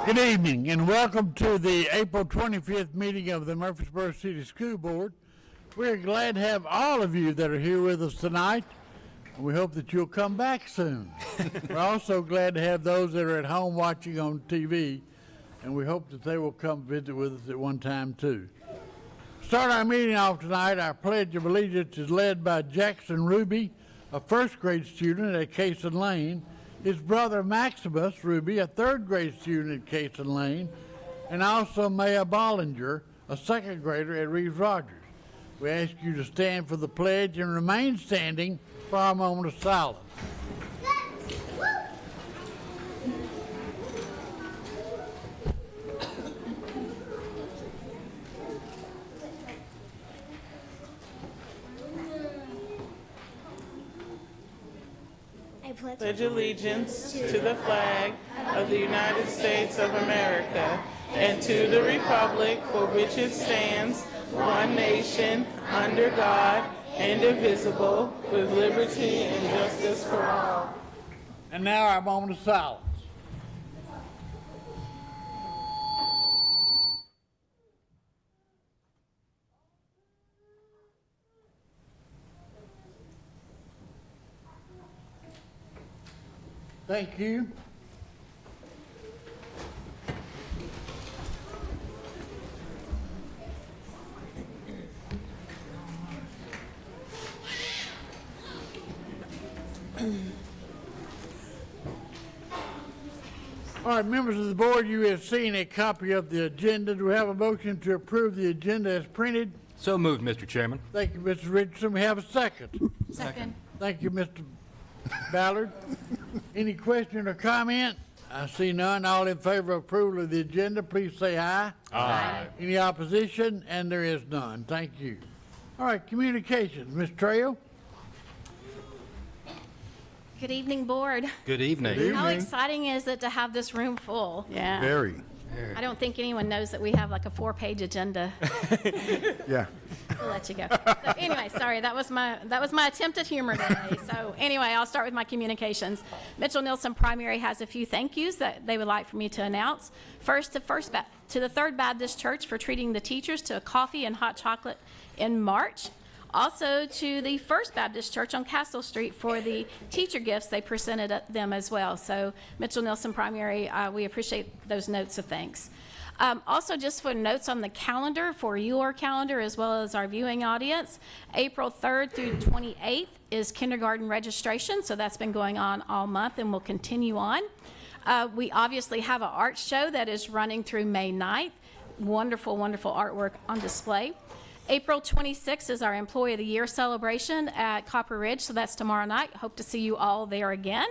Good evening and welcome to the April 25th meeting of the Murfreesboro City School Board. We're glad to have all of you that are here with us tonight. We hope that you'll come back soon. We're also glad to have those that are at home watching on TV, and we hope that they will come visit with us at one time too. Start our meeting off tonight. Our Pledge of Allegiance is led by Jackson Ruby, a first grade student at Cason Lane, his brother Maximus Ruby, a third grade student at Cason Lane, and also Maya Bollinger, a second grader at Reeves Rogers. We ask you to stand for the pledge and remain standing for a moment of silence. Pledge allegiance to the flag of the United States of America and to the republic for which it stands, one nation, under God, indivisible, with liberty and justice for all. And now our moment of silence. Thank you. All right, members of the board, you have seen a copy of the agenda. Do we have a motion to approve the agenda as printed? So moved, Mr. Chairman. Thank you, Mr. Richardson. We have a second. Second. Thank you, Mr. Ballard. Any question or comment? I see none. All in favor of approval of the agenda, please say aye. Aye. Any opposition? And there is none. Thank you. All right, communications. Ms. Trejo? Good evening, board. Good evening. How exciting is it to have this room full? Yeah. Very. I don't think anyone knows that we have like a 4-page agenda. Yeah. We'll let you go. So anyway, sorry, that was my attempt at humor today. So anyway, I'll start with my communications. Mitchell Nilsson Primary has a few thank yous that they would like for me to announce. First, to the Third Baptist Church for treating the teachers to a coffee and hot chocolate in March. Also to the First Baptist Church on Castle Street for the teacher gifts they presented them as well. So Mitchell Nilsson Primary, we appreciate those notes of thanks. Also, just for notes on the calendar, for your calendar as well as our viewing audience, April 3rd through 28th is kindergarten registration, so that's been going on all month and will continue on. We obviously have an art show that is running through May 9th. Wonderful, wonderful artwork on display. April 26th is our Employee of the Year celebration at Copper Ridge, so that's tomorrow night. Hope to see you all there again.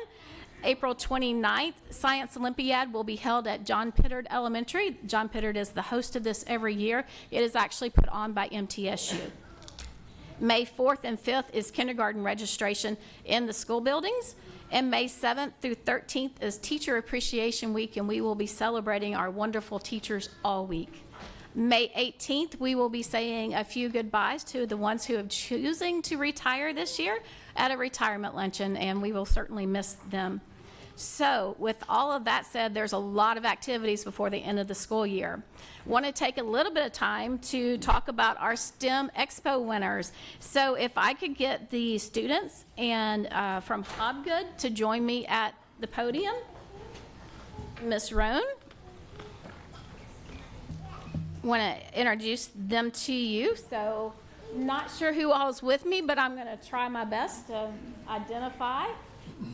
April 29th, Science Olympiad will be held at John Pittard Elementary. John Pittard is the host of this every year. It is actually put on by MTSU. May 4th and 5th is kindergarten registration in the school buildings. And May 7th through 13th is Teacher Appreciation Week, and we will be celebrating our wonderful teachers all week. May 18th, we will be saying a few goodbyes to the ones who are choosing to retire this year at a retirement luncheon, and we will certainly miss them. So with all of that said, there's a lot of activities before the end of the school year. Want to take a little bit of time to talk about our STEM Expo winners. So if I could get the students and from Hobgood to join me at the podium. Miss Roan. Want to introduce them to you. So not sure who all's with me, but I'm going to try my best to identify.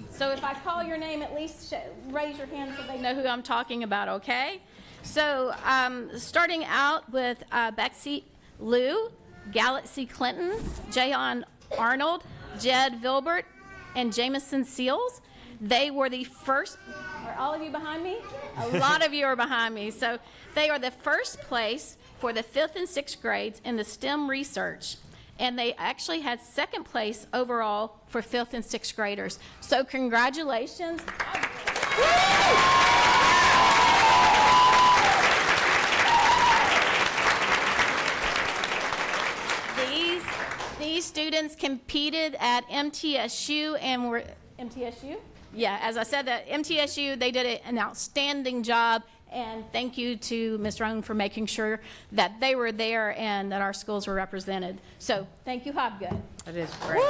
So if I call your name, at least raise your hand so they know who I'm talking about, okay? So starting out with Betsy Liu, Galaxy Clinton, Jayon Arnold, Jed Vilbert, and Jamison Seals. They were the first. Are all of you behind me? A lot of you are behind me. So they are the first place for the 5th and 6th grades in the STEM research. And they actually had second place overall for 5th and 6th graders. So congratulations. These students competed at MTSU and were MTSU? Yeah, as I said, at MTSU, they did an outstanding job, And thank you to Ms. Roan for making sure that they were there and that our schools were represented. So thank you, Hobgood. That is great.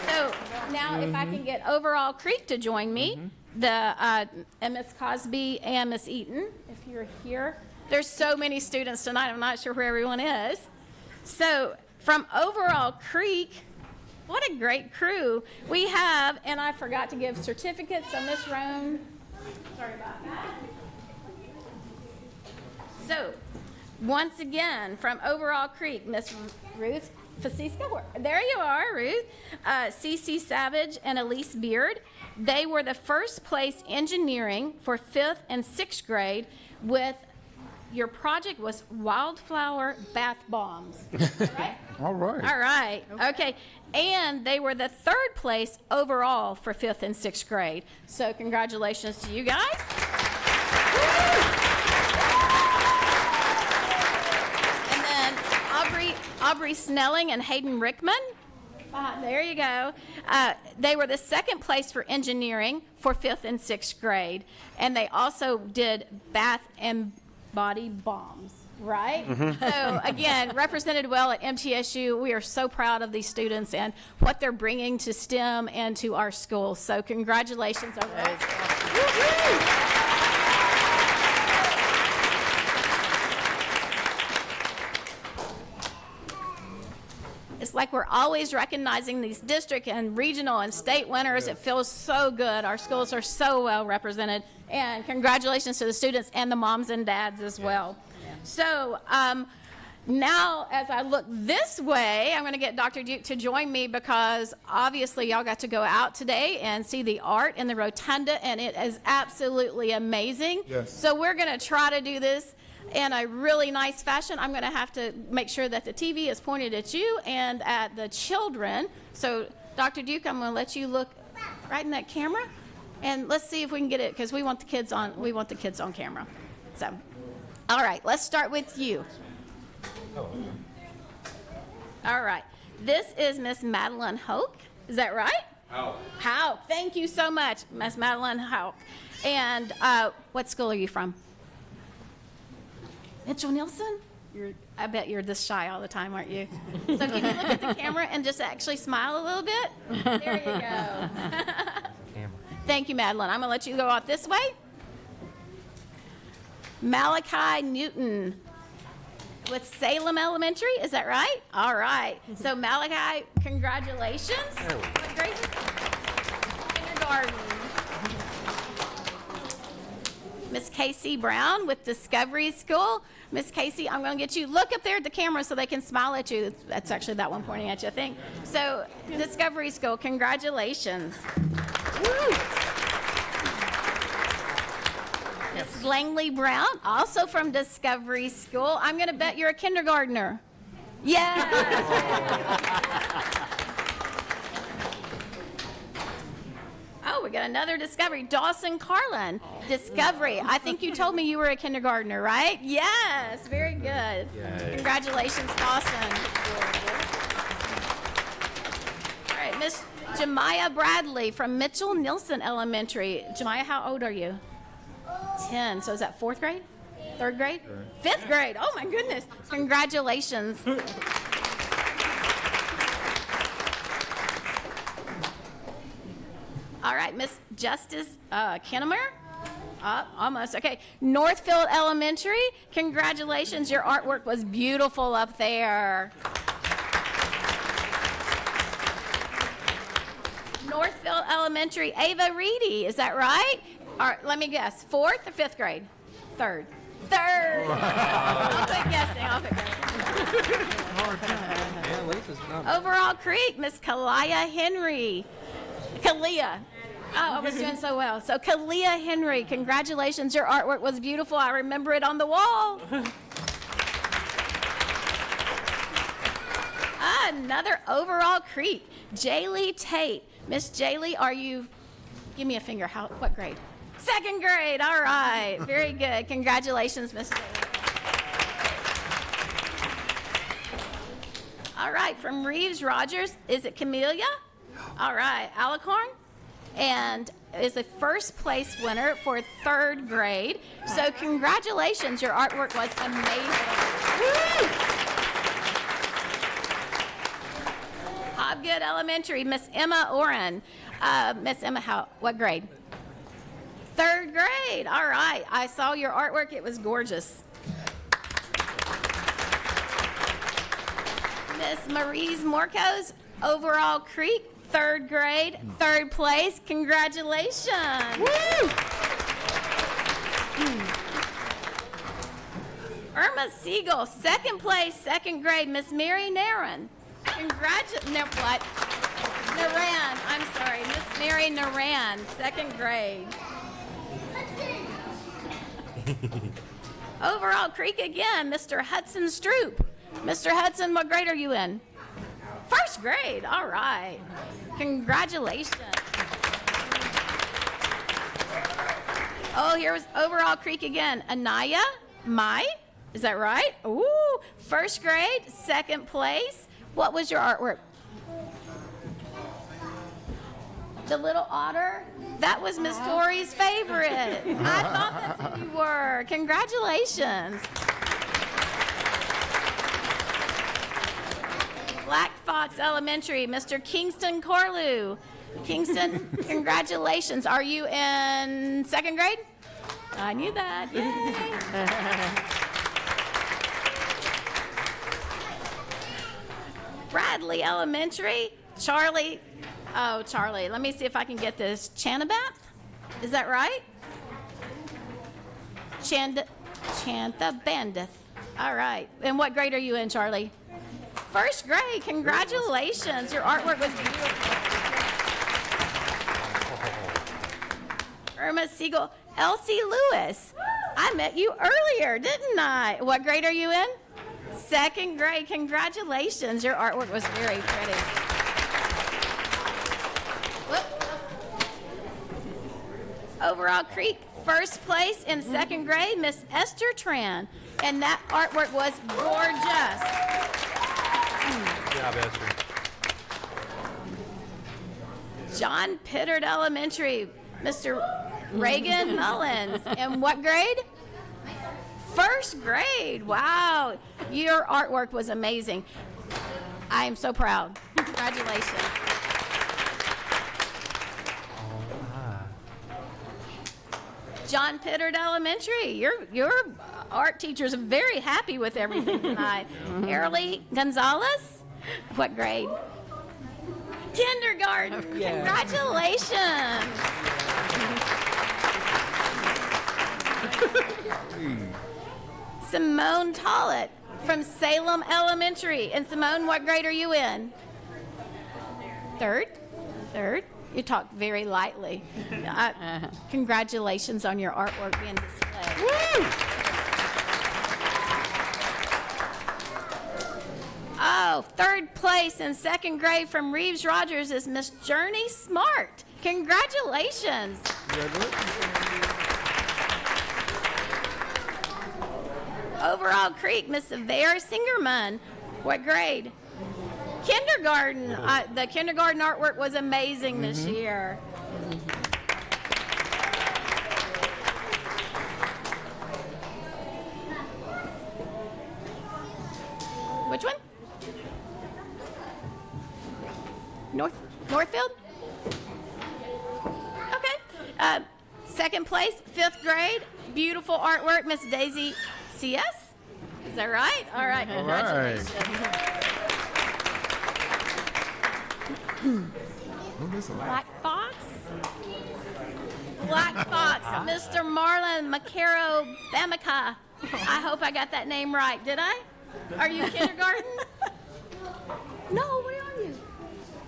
So now if I can get Overall Creek to join me, and Ms. Cosby and Ms. Eaton, if you're here. There's so many students tonight, I'm not sure where everyone is. So from Overall Creek, what a great crew. We have, and I forgot to give certificates, so Ms. Roan, sorry about that. So, once again, from Overall Creek, Miss Ruth Fasisca, there you are, Ruth, C.C. Savage and Elise Beard. They were the first place engineering for 5th and 6th grade with, your project was wildflower bath bombs, right? All right. All right, okay. And they were the 3rd place overall for 5th and 6th grade. So congratulations to you guys. And then Aubrey Snelling and Hayden Rickman. There you go. They were the 2nd place for engineering for 5th and 6th grade. And they also did bath and body bombs, right? So again, represented well at MTSU. We are so proud of these students and what they're bringing to STEM and to our schools. So congratulations overall. It's like we're always recognizing these district and regional and state winners. It feels so good. Our schools are so well represented. And congratulations to the students and the moms and dads as well. So now as I look this way, I'm going to get Dr. Duke to join me because obviously y'all got to go out today and see the art in the rotunda, and it is absolutely amazing. Yes. So we're going to try to do this in a really nice fashion. I'm going to have to make sure that the TV is pointed at you and at the children. So, Dr. Duke, I'm going to let you look right in that camera, and let's see if we can get it because we want the kids on. We want the kids on camera. So, all right, let's start with you. All right, this is Miss Madeline Hoke. Is that right? How? Thank you so much, Miss Madeline Hoke. And what school are you from? Mitchell Nielsen? I bet you're this shy all the time, aren't you? So can you look at the camera and just actually smile a little bit? There you go. Thank you, Madeline. I'm going to let you go out this way. Malachi Newton with Salem Elementary. Is that right? All right. So Malachi, congratulations. What grade is it? Kindergarten. Miss Casey Brown with Discovery School. Miss Casey, I'm going to get you, look up there at the camera so they can smile at you. That's actually that one pointing at you, I think. So, Discovery School, congratulations. Miss Langley Brown, also from Discovery School. I'm going to bet you're a kindergartner. Yes. Oh, we got another Discovery. Dawson Carlin, Discovery. I think you told me you were a kindergartner, right? Yes, very good. Yay. Congratulations, Dawson. All right, Miss Jemiah Bradley from Mitchell Nielsen Elementary. Jemiah, how old are you? 10. So is that 4th grade? 3rd grade? 5th grade. Oh, my goodness. Congratulations. All right, Miss Justice Kennemer? Almost. Okay. Northfield Elementary, congratulations. Your artwork was beautiful up there. Northfield Elementary, Ava Reedy, is that right? All right, let me guess. 4th or 5th grade? 3rd. 3rd. I'll quit guessing. Overall Creek, Miss Kalia Henry. Kalia. Oh, I was doing so well. So Kalia Henry, congratulations. Your artwork was beautiful. I remember it on the wall. Another Overall Creek, Jaylee Tate. Miss Jaylee, are you, give me a finger, what grade? 2nd grade, all right. Very good. Congratulations, Miss Jaylee. All right, from Reeves Rogers, is it Camellia? All right, Alicorn? and is the first place winner for 3rd grade. So congratulations, your artwork was amazing. Hobgood Elementary, Miss Emma Oren. Miss Emma, what grade? 3rd grade. All right. I saw your artwork. It was gorgeous. Miss Maurice Morcos, Overall Creek, 3rd grade, 3rd place. Congratulations. Woo! Irma Siegel, 2nd place, 2nd grade. Miss Mary Naran. Naran. I'm sorry. Miss Mary Naran, 2nd grade. Overall Creek again, Mr. Hudson Stroop. Mr. Hudson, what grade are you in? 1st grade. All right. Congratulations. Oh, here's Overall Creek again. Anaya Mai. Is that right? Ooh, 1st grade, 2nd place. What was your artwork? The little otter? That was Miss Tori's favorite. I thought that's who you were. Congratulations. Black Fox Elementary, Mr. Kingston Corlew. Kingston, congratulations. Are you in 2nd grade? I knew that. Yay. Bradley Elementary, Charlie. Oh, Charlie, let me see if I can get this. Chanabath? Is that right? Chantha Bandith. All right. And what grade are you in, Charlie? 1st grade. Congratulations. Your artwork was beautiful. Irma Siegel. Elsie Lewis. I met you earlier, didn't I? What grade are you in? 2nd grade. Congratulations. Your artwork was very pretty. Overall Creek, 1st place in 2nd grade, Miss Esther Tran. And that artwork was gorgeous. Good job, Esther. John Pittard Elementary, Mr. Reagan Mullins. And what grade? 1st grade. Wow. Your artwork was amazing. I am so proud. Congratulations. John Pittard Elementary. Your art teacher's very happy with everything tonight. Airly Gonzalez. What grade? Kindergarten. Congratulations. Simone Tollett from Salem Elementary. And Simone, what grade are you in? 3rd? 3rd? You talk very lightly. Congratulations on your artwork being displayed. Woo! Oh, 3rd place in 2nd grade from Reeves Rogers is Miss Journey Smart. Congratulations. Overall Creek, Miss Severe Singerman. What grade? Kindergarten. The kindergarten artwork was amazing this year. Which one? Northfield? Okay. 2nd place, 5th grade. Beautiful artwork, Miss Daisy CS. Is that right? All right. Congratulations. Black Fox? Black Fox, Mr. Marlon Macaro Bamica. I hope I got that name right. Did I? Are you kindergarten? No, where are you?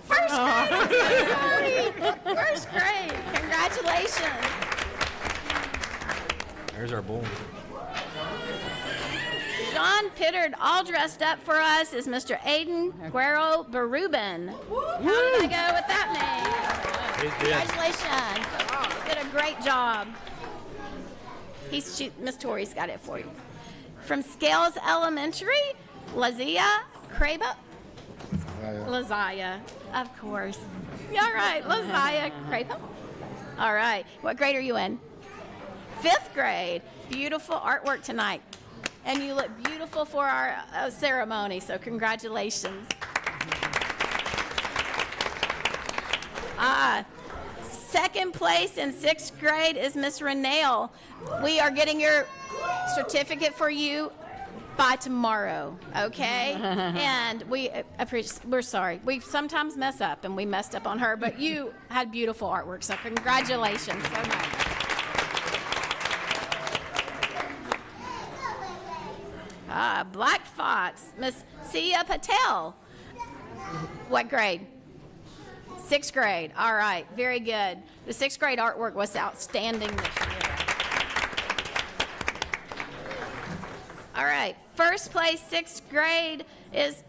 1st grade. I'm so sorry. 1st grade. Congratulations. There's our bull. John Pittard, all dressed up for us, is Mr. Aiden Guerrero Berubin. How did I go with that name? Congratulations. You did a great job. Miss Tori's got it for you. From Scales Elementary, Lazia Craba. Lazia, of course. Yeah, right, Lazia Craba. All right. What grade are you in? 5th grade. Beautiful artwork tonight. And you look beautiful for our ceremony, so congratulations. Second place in 6th grade is Miss Renale. We are getting your certificate for you by tomorrow, okay? And we're sorry. We sometimes mess up, and we messed up on her, but you had beautiful artwork, so congratulations so much. Black Fox, Miss Sia Patel. What grade? 6th grade. All right, very good. The 6th grade artwork was outstanding this year. All right, first place 6th grade is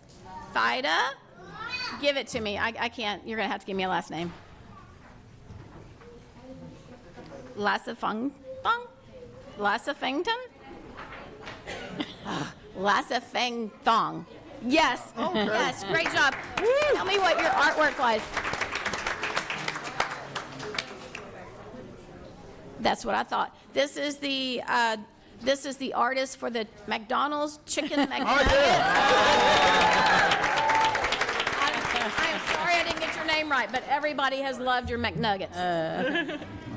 Fida. Give it to me. I can't. You're going to have to give me a last name. Lassafengton? Lassafengthong. Yes. Yes. Great job. Tell me what your artwork was. That's what I thought. This is the artist for the McDonald's chicken McNuggets. I'm sorry I didn't get your name right, but everybody has loved your McNuggets.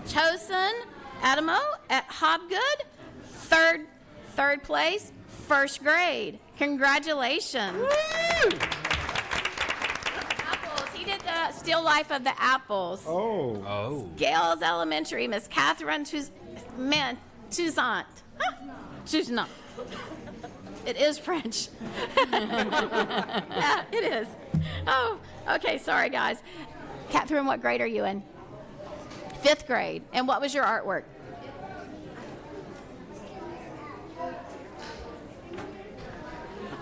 Chosen Adamo at Hobgood, third place, 1st grade. Congratulations. Apples. He did the still life of the apples. Oh. Gales Elementary, Miss Catherine Toussaint. Toussaint. It is French. Yeah, it is. Oh, okay, sorry guys. Catherine, what grade are you in? 5th grade. And what was your artwork?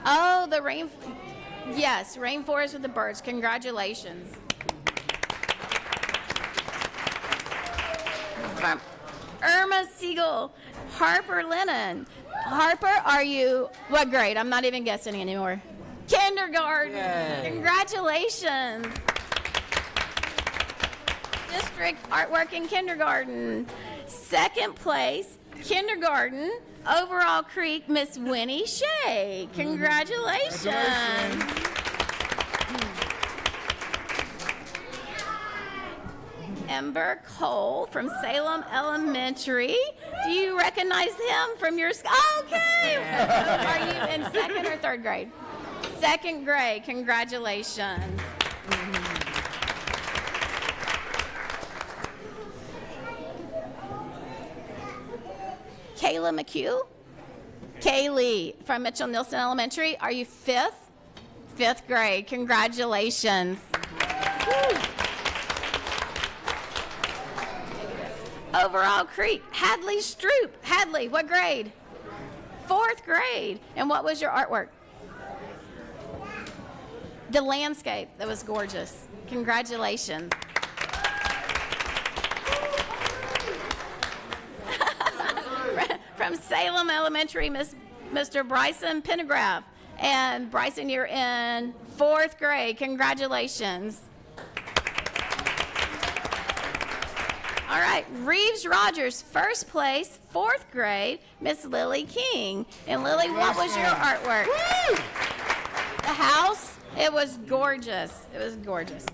Oh, the rainforest with the birds. Congratulations. From Irma Siegel, Harper Lennon. Harper, are you what grade? I'm not even guessing anymore. Kindergarten. Yay. Congratulations. District artwork in kindergarten. 2nd place, kindergarten, Overall Creek, Miss Winnie Shea. Congratulations. Ember Cole from Salem Elementary. Do you recognize him from your school? Okay. Are you in 2nd or 3rd grade? 2nd grade. Congratulations. Kayla McHugh. Kaylee from Mitchell Nilsson Elementary. Are you 5th? 5th grade. Congratulations. Overall Creek. Hadley Stroop. Hadley, what grade? 4th grade. And what was your artwork? The landscape. That was gorgeous. Congratulations. From Salem Elementary, Mr. Bryson Pendergraph. And Bryson, you're in 4th grade. Congratulations. All right, Reeves Rogers, 1st place, 4th grade, Miss Lily King. And Lily, what was your artwork? Woo! The house, it was gorgeous. It was gorgeous.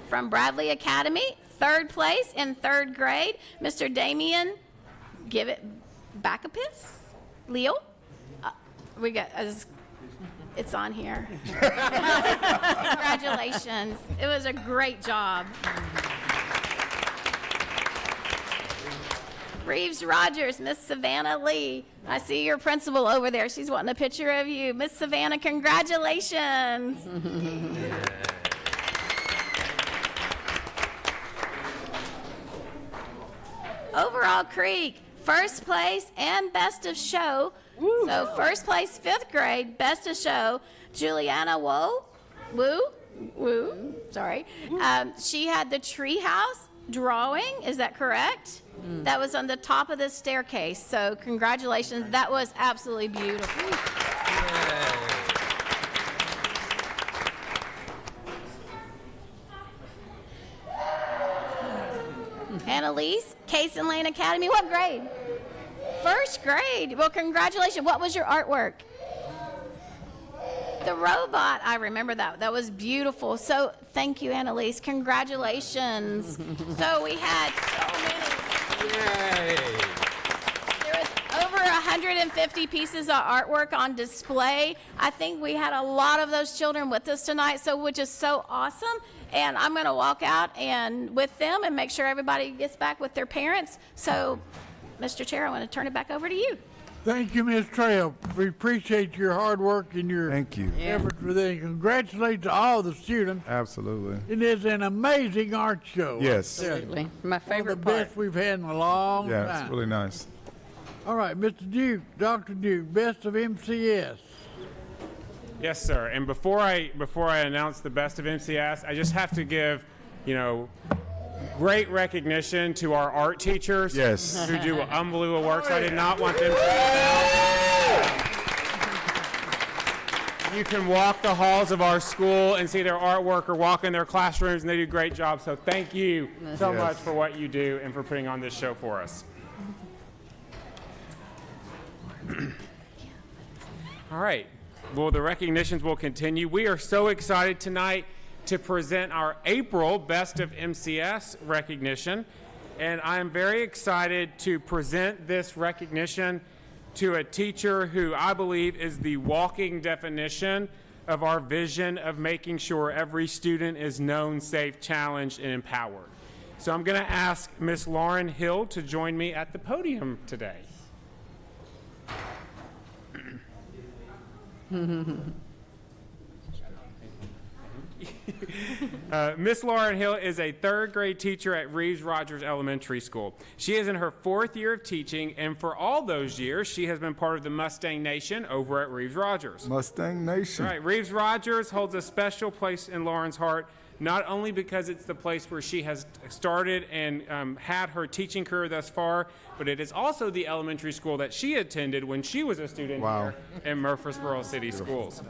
From Bradley Academy, 3rd place in 3rd grade, Mr. Damian, give it Bacapis, Leo. We got, it's on here. Congratulations. It was a great job. Reeves Rogers, Miss Savannah Lee. I see your principal over there. She's wanting a picture of you. Miss Savannah, congratulations. Overall Creek, 1st place and best of show. Woo. So 1st place, 5th grade, best of show, Juliana Woo, sorry. She had the treehouse drawing, is that correct? That was on the top of the staircase, so congratulations, that was absolutely beautiful. Annalise, Cason Lane Academy. What grade? First grade. Well, congratulations. What was your artwork? The robot. I remember that. That was beautiful. So thank you, Annalise. Congratulations. So we had so many. Yay. There was over 150 pieces of artwork on display. I think we had a lot of those children with us tonight, so which is so awesome. And I'm going to walk out and with them and make sure everybody gets back with their parents. So, Mr. Chair, I want to turn it back over to you. Thank you, Ms. Trail. We appreciate your hard work and your Thank you. efforts with it. Congratulations to all the students. Absolutely. It is an amazing art show. Yes. Yeah. Absolutely. My One of the favorite part. best we've had in a long Yeah, time. it's really nice. All right, Mr. Duke, Dr. Duke, best of MCS. Yes, sir. And before I announce the best of MCS, I just have to give, great recognition to our art teachers. Yes. Who do unbelievable work. So I did not want them to leave out. You can walk the halls of our school and see their artwork or walk in their classrooms, and they do a great job. So thank you so Yes. much for what you do and for putting on this show for us. All right. Well, the recognitions will continue. We are so excited tonight to present our April Best of MCS recognition. And I am very excited to present this recognition to a teacher who I believe is the walking definition of our vision of making sure every student is known, safe, challenged, and empowered. So I'm going to ask Miss Lauren Hill to join me at the podium today. Miss Lauren Hill is a third grade teacher at Reeves Rogers Elementary School. She is in her 4th year of teaching, and for all those years, she has been part of the Mustang Nation over at Reeves Rogers. Mustang Nation. All right, Reeves Rogers holds a special place in Lauren's heart, not only because it's the place where she has started and had her teaching career thus far, but it is also the elementary school that she attended when she was a student Wow. here in Murfreesboro City Schools.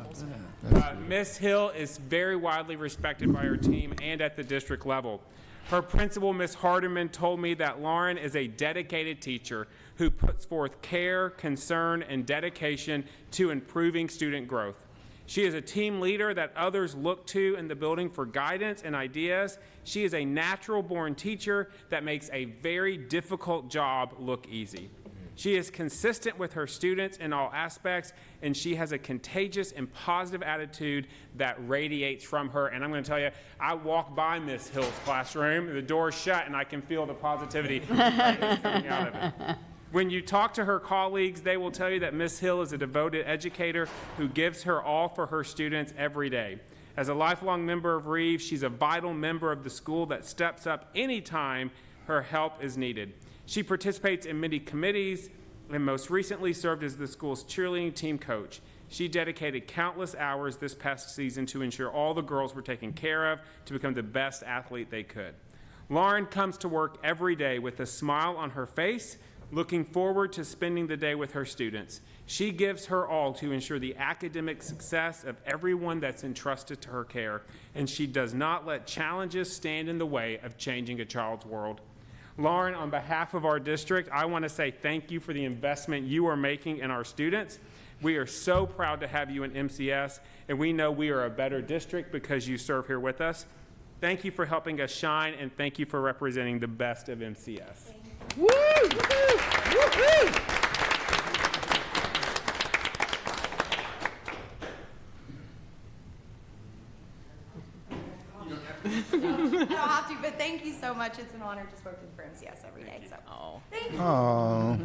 Miss Hill is very widely respected by her team and at the district level. Her principal, Miss Hardiman, told me that Lauren is a dedicated teacher who puts forth care, concern, and dedication to improving student growth. She is a team leader that others look to in the building for guidance and ideas. She is a natural-born teacher that makes a very difficult job look easy. She is consistent with her students in all aspects, and she has a contagious and positive attitude that radiates from her. And I'm going to tell you, I walk by Miss Hill's classroom, the door's shut, and I can feel the positivity that's coming out of it. When you talk to her colleagues, they will tell you that Miss Hill is a devoted educator who gives her all for her students every day. As a lifelong member of Reeves, she's a vital member of the school that steps up anytime her help is needed. She participates in many committees and most recently served as the school's cheerleading team coach. She dedicated countless hours this past season to ensure all the girls were taken care of to become the best athlete they could. Lauren comes to work every day with a smile on her face, looking forward to spending the day with her students. She gives her all to ensure the academic success of everyone that's entrusted to her care, and she does not let challenges stand in the way of changing a child's world. Lauren, on behalf of our district, I want to say thank you for the investment you are making in our students. We are so proud to have you in MCS, and we know we are a better district because you serve here with us. Thank you for helping us shine, and thank you for representing the best of MCS. Woo! Woo-hoo! I don't have to, but thank you so much. It's an honor to work for MCS every day. So, thank you. Oh,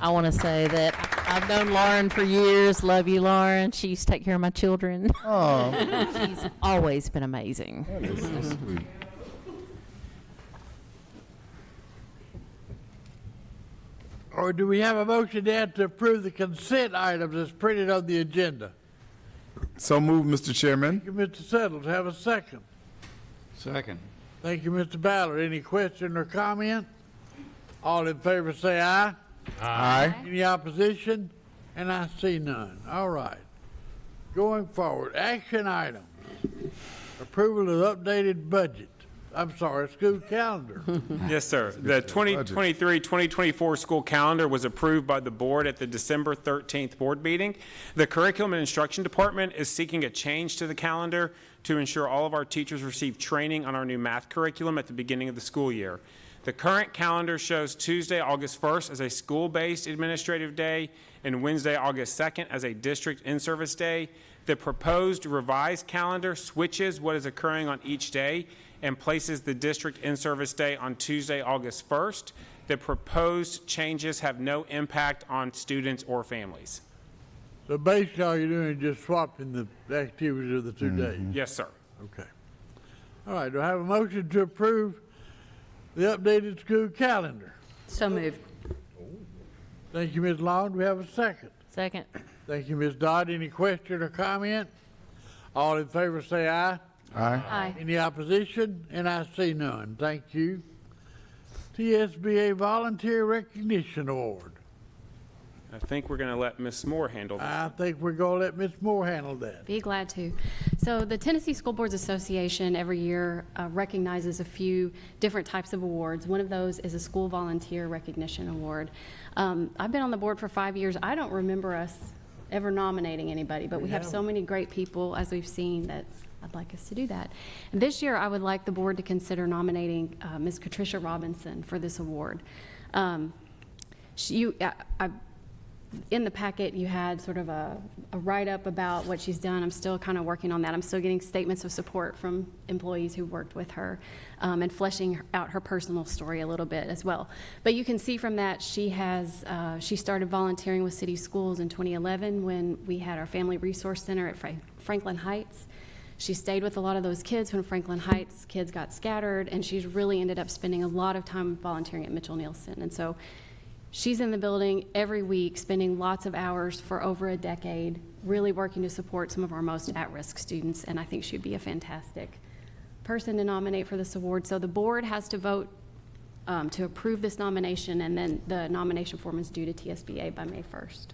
I want to say that I've known Lauren for years. Love you, Lauren. She used to take care of my children. oh, She's always been amazing. that is so sweet. Or do we have a motion now to approve the consent items as printed on the agenda? So moved, Mr. Chairman. Thank you, Mr. Settles. Have a second. Second. Thank you, Mr. Ballard. Any question or comment? All in favor say aye. Aye. Any opposition? And I see none. All right. Going forward, action items. Approval of updated budget school calendar. Yes, sir. The 2023-2024 school calendar was approved by the board at the December 13th board meeting. The Curriculum and Instruction Department is seeking a change to the calendar to ensure all of our teachers receive training on our new math curriculum at the beginning of the school year. The current calendar shows Tuesday, August 1st as a school-based administrative day and Wednesday, August 2nd as a district in-service day. The proposed revised calendar switches what is occurring on each day and places the district in-service day on Tuesday, August 1st. The proposed changes have no impact on students or families. So basically, all you're doing is just swapping the activities of the 2 days. Yes, sir. Okay. All right, do I have a motion to approve the updated school calendar? So moved. Thank you, Ms. Long. Do we have a second? Second. Thank you, Ms. Dodd. Any question or comment? All in favor say aye. Aye. Aye. Any opposition? And I see none. Thank you. TSBA Volunteer Recognition Award. I think we're going to let Ms. Moore handle this. I think we're going to let Ms. Moore handle that. Be glad to. So the Tennessee School Boards Association every year recognizes a few different types of awards. One of those is a School Volunteer Recognition Award. I've been on the board for 5 years. I don't remember us ever nominating anybody, but we have so many great people, as we've seen, that I'd like us to do that. And this year, I would like the board to consider nominating Ms. Patricia Robinson for this award. In the packet, you had sort of a write-up about what she's done. I'm still kind of working on that. I'm still getting statements of support from employees who worked with her and fleshing out her personal story a little bit as well. But you can see from that she started volunteering with city schools in 2011 when we had our Family Resource Center at Franklin Heights. She stayed with a lot of those kids when Franklin Heights kids got scattered, and she's really ended up spending a lot of time volunteering at Mitchell Nielsen. And so she's in the building every week, spending lots of hours for over a decade, really working to support some of our most at-risk students, and I think she'd be a fantastic person to nominate for this award. So the board has to vote to approve this nomination, and then the nomination form is due to TSBA by May 1st.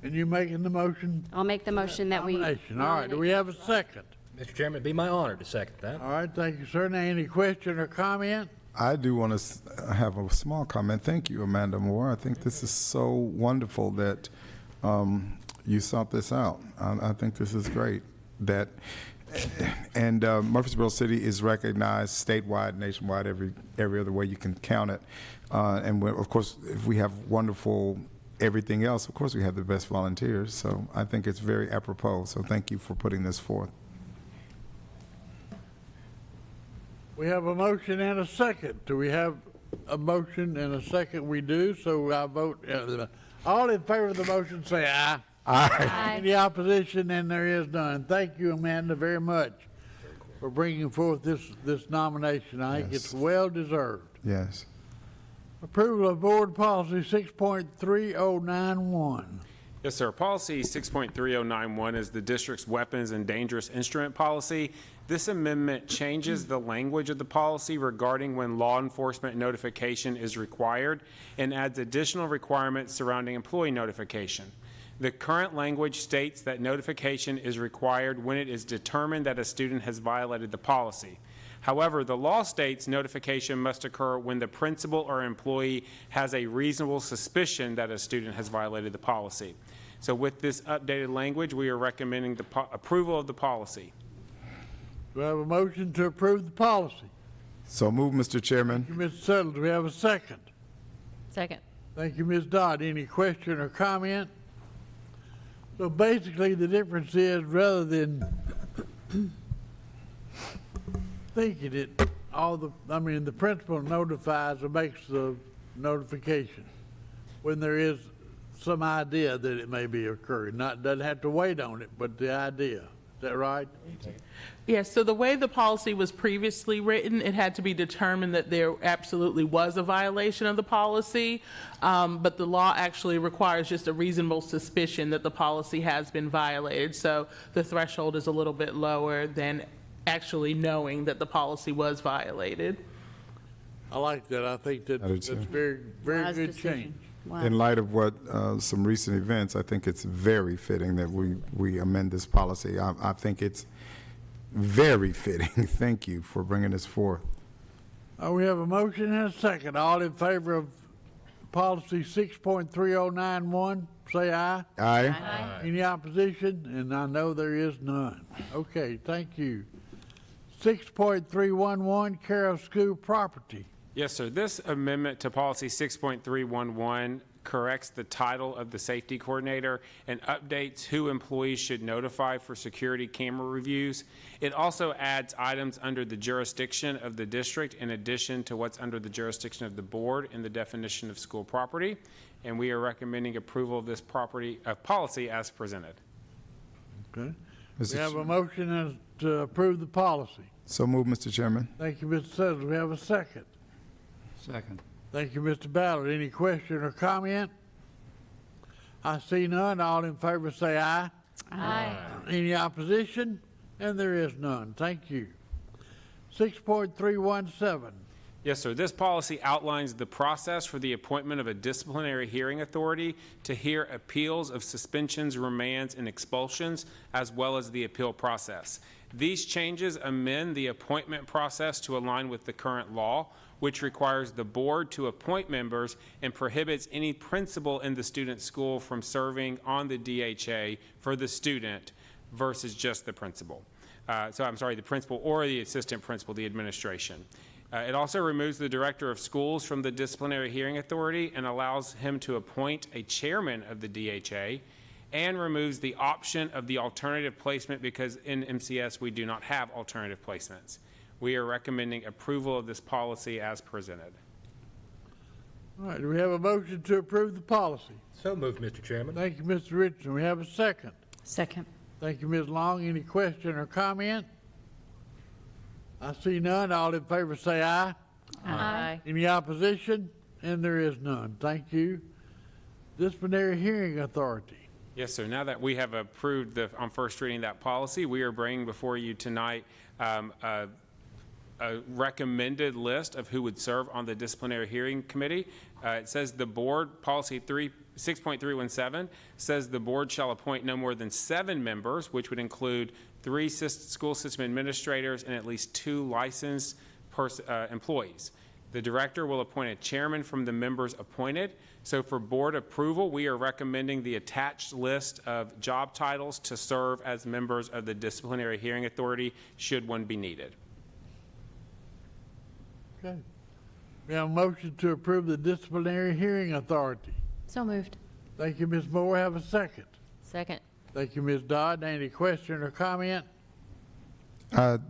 And you making the motion? I'll make the motion that we Nomination. All right, do we have a second? Mr. Chairman, it'd be my honor to second that. All right, thank you, sir. Now, any question or comment? I do want to have a small comment. Thank you, Amanda Moore. I think this is so wonderful that you sought this out. I think this is great. And Murfreesboro City is recognized statewide, nationwide, every other way you can count it. And of course, if we have wonderful everything else, of course we have the best volunteers. So I think it's very apropos. So thank you for putting this forth. We have a motion and a second. Do we have a motion and a second? We do, so I vote. All in favor of the motion say aye. Aye. Any opposition? And there is none. Thank you, Amanda, very much for bringing forth this nomination. I think it's well deserved. Yes. Approval of board policy 6.3091. Yes, sir. Policy 6.3091 is the district's weapons and dangerous instrument policy. This amendment changes the language of the policy regarding when law enforcement notification is required and adds additional requirements surrounding employee notification. The current language states that notification is required when it is determined that a student has violated the policy. However, the law states notification must occur when the principal or employee has a reasonable suspicion that a student has violated the policy. So with this updated language, we are recommending the approval of the policy. Do we have a motion to approve the policy? So move, Mr. Chairman. Thank you, Mr. Settle. Do we have a second? Second. Thank you, Ms. Dodd. Any question or comment? So basically, the difference is rather than thinking it, the principal notifies or makes the notification when there is some idea that it may be occurring. Doesn't have to wait on it, but the idea. Is that right? Yes, so the way the policy was previously written, it had to be determined that there absolutely was a violation of the policy, but the law actually requires just a reasonable suspicion that the policy has been violated. So the threshold is a little bit lower than actually knowing that the policy was violated. I like that. I think I do that's too. very, very Wise good decision. change. Wow. In light of what some recent events, I think it's very fitting that we amend this policy. I think it's very fitting. Thank you for bringing this forth. We have a motion and a second. All in favor of policy 6.3091, say aye. Aye. Any opposition? And I know there is none. Okay, thank you. 6.311, care of school property. Yes, sir. This amendment to policy 6.311 corrects the title of the safety coordinator and updates who employees should notify for security camera reviews. It also adds items under the jurisdiction of the district in addition to what's under the jurisdiction of the board in the definition of school property. And we are recommending approval of this policy as presented. Okay. Mr. We have a Chair- motion to approve the policy. So moved, Mr. Chairman. Thank you, Mr. Suttles. We have a second. Second. Thank you, Mr. Ballard. Any question or comment? I see none. All in favor say aye. Aye. Any opposition? And there is none. Thank you. 6.317. Yes, sir. This policy outlines the process for the appointment of a disciplinary hearing authority to hear appeals of suspensions, remands, and expulsions, as well as the appeal process. These changes amend the appointment process to align with the current law, which requires the board to appoint members and prohibits any principal in the student school from serving on the DHA for the student versus just the principal. The principal or the assistant principal, the administration. It also removes the director of schools from the disciplinary hearing authority and allows him to appoint a chairman of the DHA, and removes the option of the alternative placement because in MCS we do not have alternative placements. We are recommending approval of this policy as presented. All right, do we have a motion to approve the policy? So moved, Mr. Chairman. Thank you, Mr. Richardson. We have a second. Second. Thank you, Ms. Long. Any question or comment? I see none. All in favor say aye. Aye. Any opposition? And there is none. Thank you. Disciplinary Hearing Authority. Yes, sir. Now that we have approved on first reading that policy, we are bringing before you tonight a recommended list of who would serve on the disciplinary hearing committee. It says the board, policy 6.317, says the board shall appoint no more than 7 members, which would include 3 school system administrators and at least 2 licensed employees. The director will appoint a chairman from the members appointed. So for board approval, we are recommending the attached list of job titles to serve as members of the disciplinary hearing authority should one be needed. Okay. We have a motion to approve the Disciplinary Hearing Authority. So moved. Thank you, Ms. Moore. Have a second. Second. Thank you, Ms. Dodd. Any question or comment?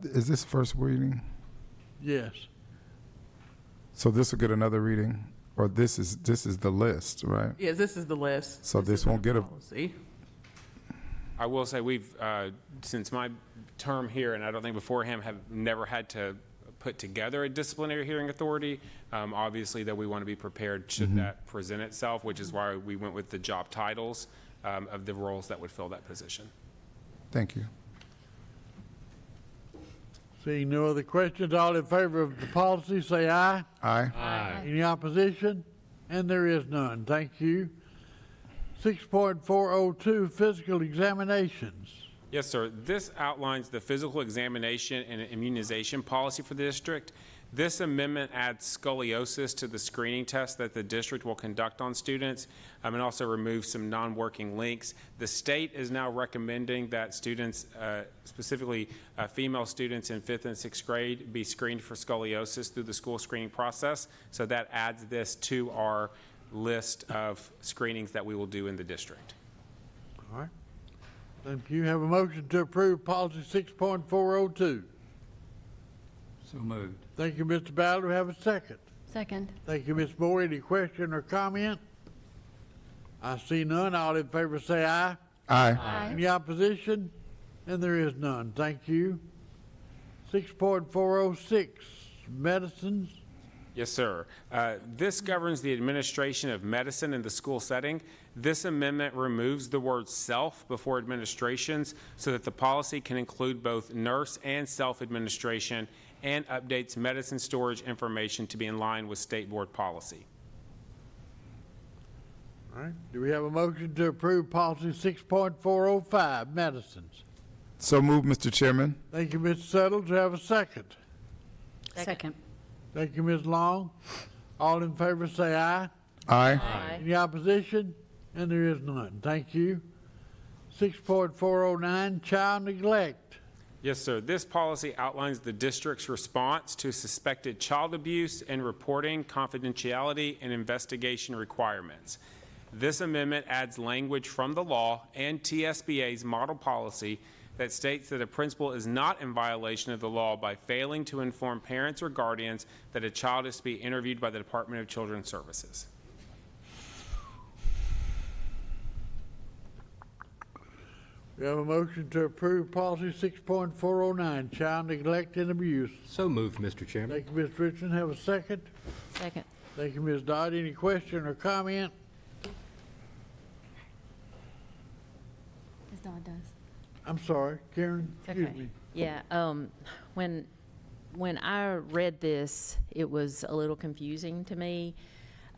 Is this first reading? Yes. So this will get another reading? Or this is the list, right? Yes, this is the list. So this won't get a, Policy. I will say we've, since my term here, and I don't think before him, have never had to put together a disciplinary hearing authority. Obviously, that we want to be prepared should that present itself, which is why we went with the job titles of the roles that would fill that position. thank you. Seeing no other questions, all in favor of the policy say aye. Aye. Any opposition? And there is none. Thank you. 6.402, physical examinations. Yes, sir. This outlines the physical examination and immunization policy for the district. This amendment adds scoliosis to the screening test that the district will conduct on students, and also removes some non-working links. The state is now recommending that students, specifically female students in 5th and 6th grade, be screened for scoliosis through the school screening process. So that adds this to our list of screenings that we will do in the district. All right. Thank you. Have a motion to approve policy 6.402. So moved. Thank you, Mr. Ballard. We have a second. Second. Thank you, Ms. Moore. Any question or comment? I see none. All in favor say aye. Aye. Any opposition? And there is none. Thank you. 6.406, medicines. Yes, sir. This governs the administration of medicine in the school setting. This amendment removes the word self before administrations so that the policy can include both nurse and self-administration, and updates medicine storage information to be in line with state board policy. All right. Do we have a motion to approve policy 6.405, medicines? So moved, Mr. Chairman. Thank you, Mr. Suttles. Do we have a second? Second. Thank you, Ms. Long. All in favor say aye. Aye. Any opposition? And there is none. Thank you. 6.409, child neglect. Yes, sir. This policy outlines the district's response to suspected child abuse and reporting, confidentiality, and investigation requirements. This amendment adds language from the law and TSBA's model policy that states that a principal is not in violation of the law by failing to inform parents or guardians that a child is to be interviewed by the Department of Children's Services. We have a motion to approve policy 6.409, child neglect and abuse. So moved, Mr. Chairman. Thank you, Ms. Richardson. Have a second. Second. Thank you, Ms. Dodd. Any question or comment? Ms. Dodd does. I'm sorry, Karen, excuse me. Yeah, when I read this, it was a little confusing to me.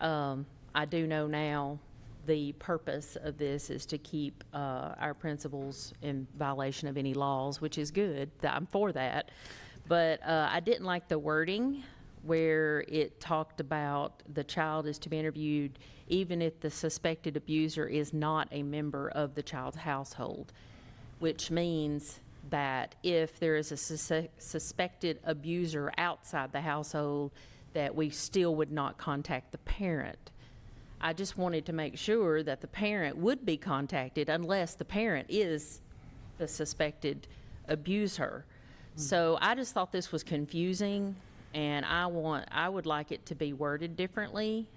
I do know now the purpose of this is to keep our principals in violation of any laws, which is good. I'm for that. But I didn't like the wording where it talked about the child is to be interviewed even if the suspected abuser is not a member of the child's household, which means that if there is a suspected abuser outside the household, that we still would not contact the parent. I just wanted to make sure that the parent would be contacted unless the parent is the suspected abuser. So I just thought this was confusing, and I would like it to be worded differently,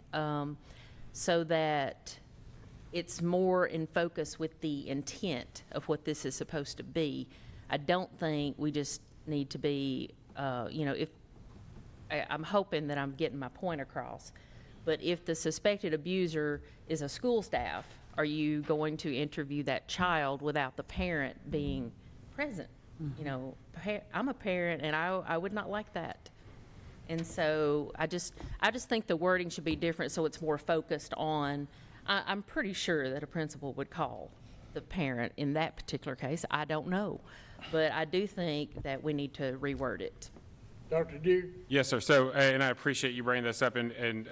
so that it's more in focus with the intent of what this is supposed to be. I don't think we just need to be, I'm hoping that I'm getting my point across. But if the suspected abuser is a school staff, are you going to interview that child without the parent being present? I'm a parent, and I would not like that. And so I just think the wording should be different so it's more focused on, I'm pretty sure that a principal would call the parent in that particular case. I don't know. But I do think that we need to reword it. Dr. Duke? Yes, sir. So, and I appreciate you bringing this up, and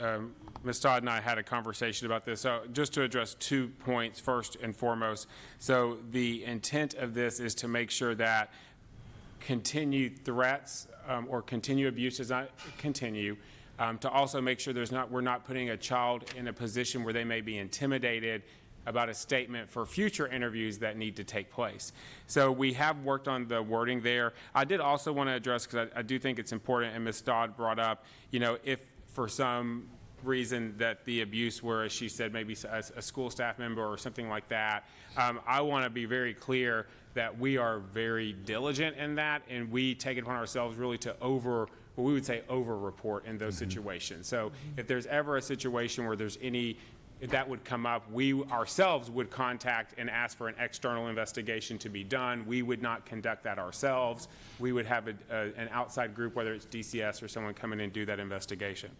Ms. Todd and I had a conversation about this. So just to address 2 points, first and foremost. So the intent of this is to make sure that continued threats or continued abuse does not continue. To also make sure we're not putting a child in a position where they may be intimidated about a statement for future interviews that need to take place. So we have worked on the wording there. I did also want to address, because I do think it's important, and Ms. Dodd brought up, if for some reason that the abuse were, as she said, maybe a school staff member or something like that, I want to be very clear that we are very diligent in that, and we take it upon ourselves really to what we would say over-report in those situations. So if there's ever a situation where there's if that would come up, we ourselves would contact and ask for an external investigation to be done. We would not conduct that ourselves. We would have an outside group, whether it's DCS or someone come in and do that investigation.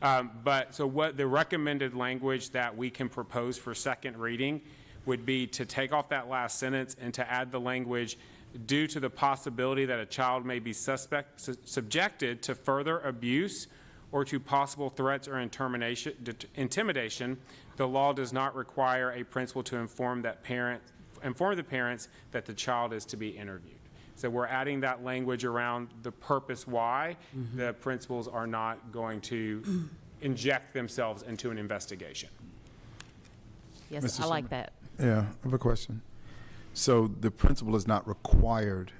So what the recommended language that we can propose for second reading would be to take off that last sentence and to add the language, due to the possibility that a child may be subjected to further abuse or to possible threats or intimidation, the law does not require a principal to inform the parents that the child is to be interviewed. So we're adding that language around the purpose why the principals are not going to inject themselves into an investigation. Yes, Mr. I like that. Yeah, I have a question. So the principal is not required.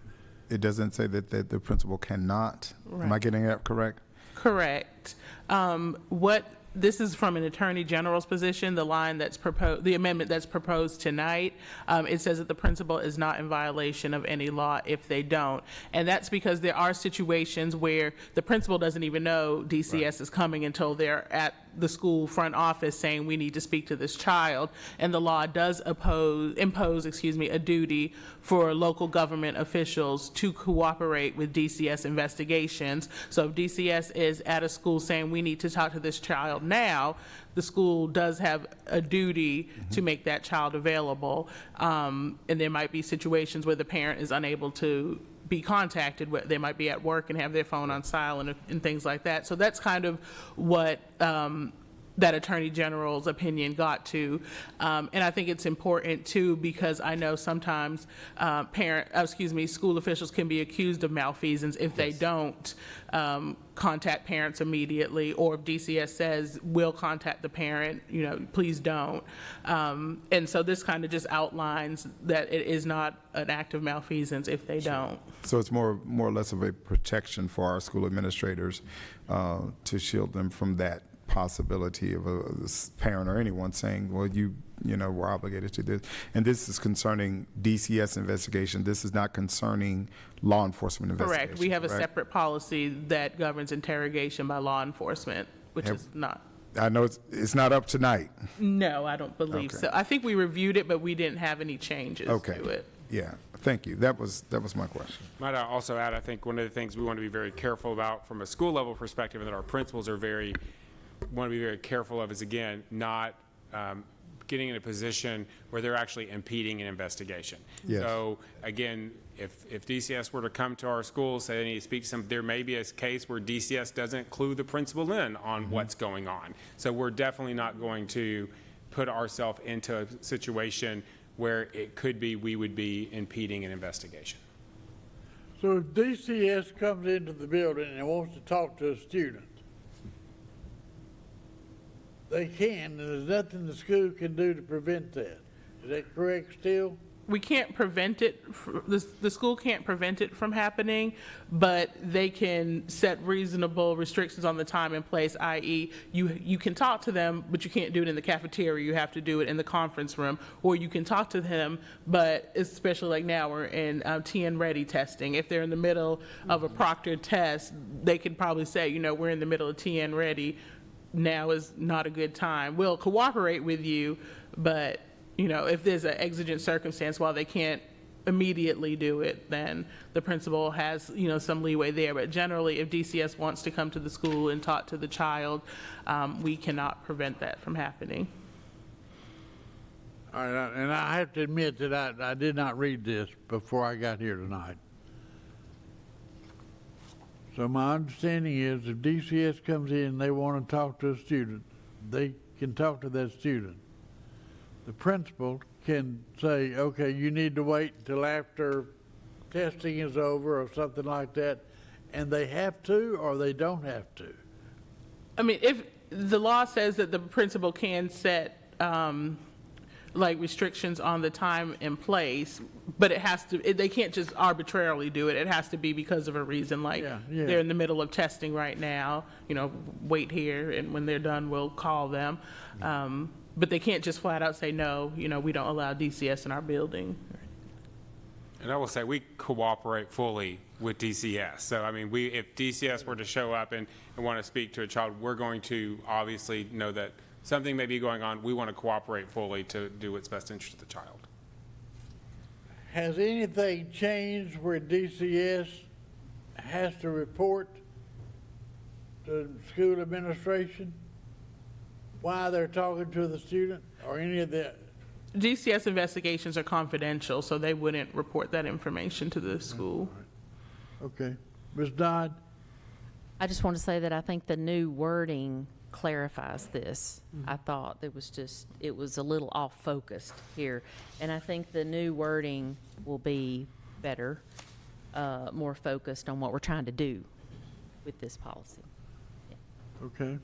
It doesn't say that the principal cannot. Am I getting that correct? Correct. This is from an attorney general's position, the line that's proposed, the amendment that's proposed tonight. It says that the principal is not in violation of any law if they don't. And that's because there are situations where the principal doesn't even know DCS is coming until they're at the school front office saying we need to speak to this child. And the law does impose a duty for local government officials to cooperate with DCS investigations. So if DCS is at a school saying we need to talk to this child now, the school does have a duty to make that child available. And there might be situations where the parent is unable to be contacted. They might be at work and have their phone on silent and things like that. So that's kind of what that Attorney General's opinion got to. And I think it's important too, because I know sometimes school officials can be accused of malfeasance if they don't contact parents immediately, or if DCS says, we'll contact the parent, please don't. And so this kind of just outlines that it is not an act of malfeasance if they don't. So it's more or less of a protection for our school administrators to shield them from that possibility of a parent or anyone saying, well, we're obligated to this. And this is concerning DCS investigation. This is not concerning law enforcement investigation. Correct. We have a separate policy that governs interrogation by law enforcement, which is not. I know it's not up tonight. No, I don't believe so. I think we reviewed it, but we didn't have any changes to it. Yeah, thank you. That was my question. Might I also add, I think one of the things we want to be very careful about from a school level perspective, and that our principals want to be very careful of, is again not getting in a position where they're actually impeding an investigation. Yes. So again, if DCS were to come to our school, say they need to speak to some, there may be a case where DCS doesn't clue the principal in on what's going on. So we're definitely not going to put ourselves into a situation where it could be we would be impeding an investigation. So if DCS comes into the building and wants to talk to a student, they can, and there's nothing the school can do to prevent that. Is that correct still? We can't prevent it, the school can't prevent it from happening, but they can set reasonable restrictions on the time and place, i.e. you can talk to them, but you can't do it in the cafeteria, you have to do it in the conference room, or you can talk to them, but especially like now we're in TN Ready testing. If they're in the middle of a proctored test, they could probably say, we're in the middle of TN Ready, now is not a good time. We'll cooperate with you, but if there's an exigent circumstance, while they can't immediately do it, then the principal has some leeway there. But generally, if DCS wants to come to the school and talk to the child, we cannot prevent that from happening. All right, and I have to admit that I did not read this before I got here tonight. So my understanding is if DCS comes in and they want to talk to a student, they can talk to that student. The principal can say, okay, you need to wait until after testing is over or something like that, and they have to or they don't have to. I mean, if the law says that the principal can set restrictions on the time and place, but it has to, they can't just arbitrarily do it. It has to be because of a reason, they're in the middle of testing right now, wait here, and when they're done, we'll call them. But they can't just flat out say, no, we don't allow DCS in our building. And I will say we cooperate fully with DCS. So, I mean, if DCS were to show up and want to speak to a child, we're going to obviously know that something may be going on. We want to cooperate fully to do what's best interest of the child. Has anything changed where DCS has to report to school administration why they're talking to the student or any of that? DCS investigations are confidential, so they wouldn't report that information to the school. Okay. Ms. Dodd? I just want to say that I think the new wording clarifies this. I thought it was a little off focused here. And I think the new wording will be better, more focused on what we're trying to do with this policy. Okay.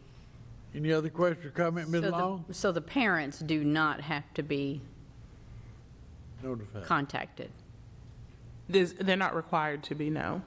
Any other question or comment, Ms. Long? So the parents do not have to be Notified. contacted? They're not required to be, no.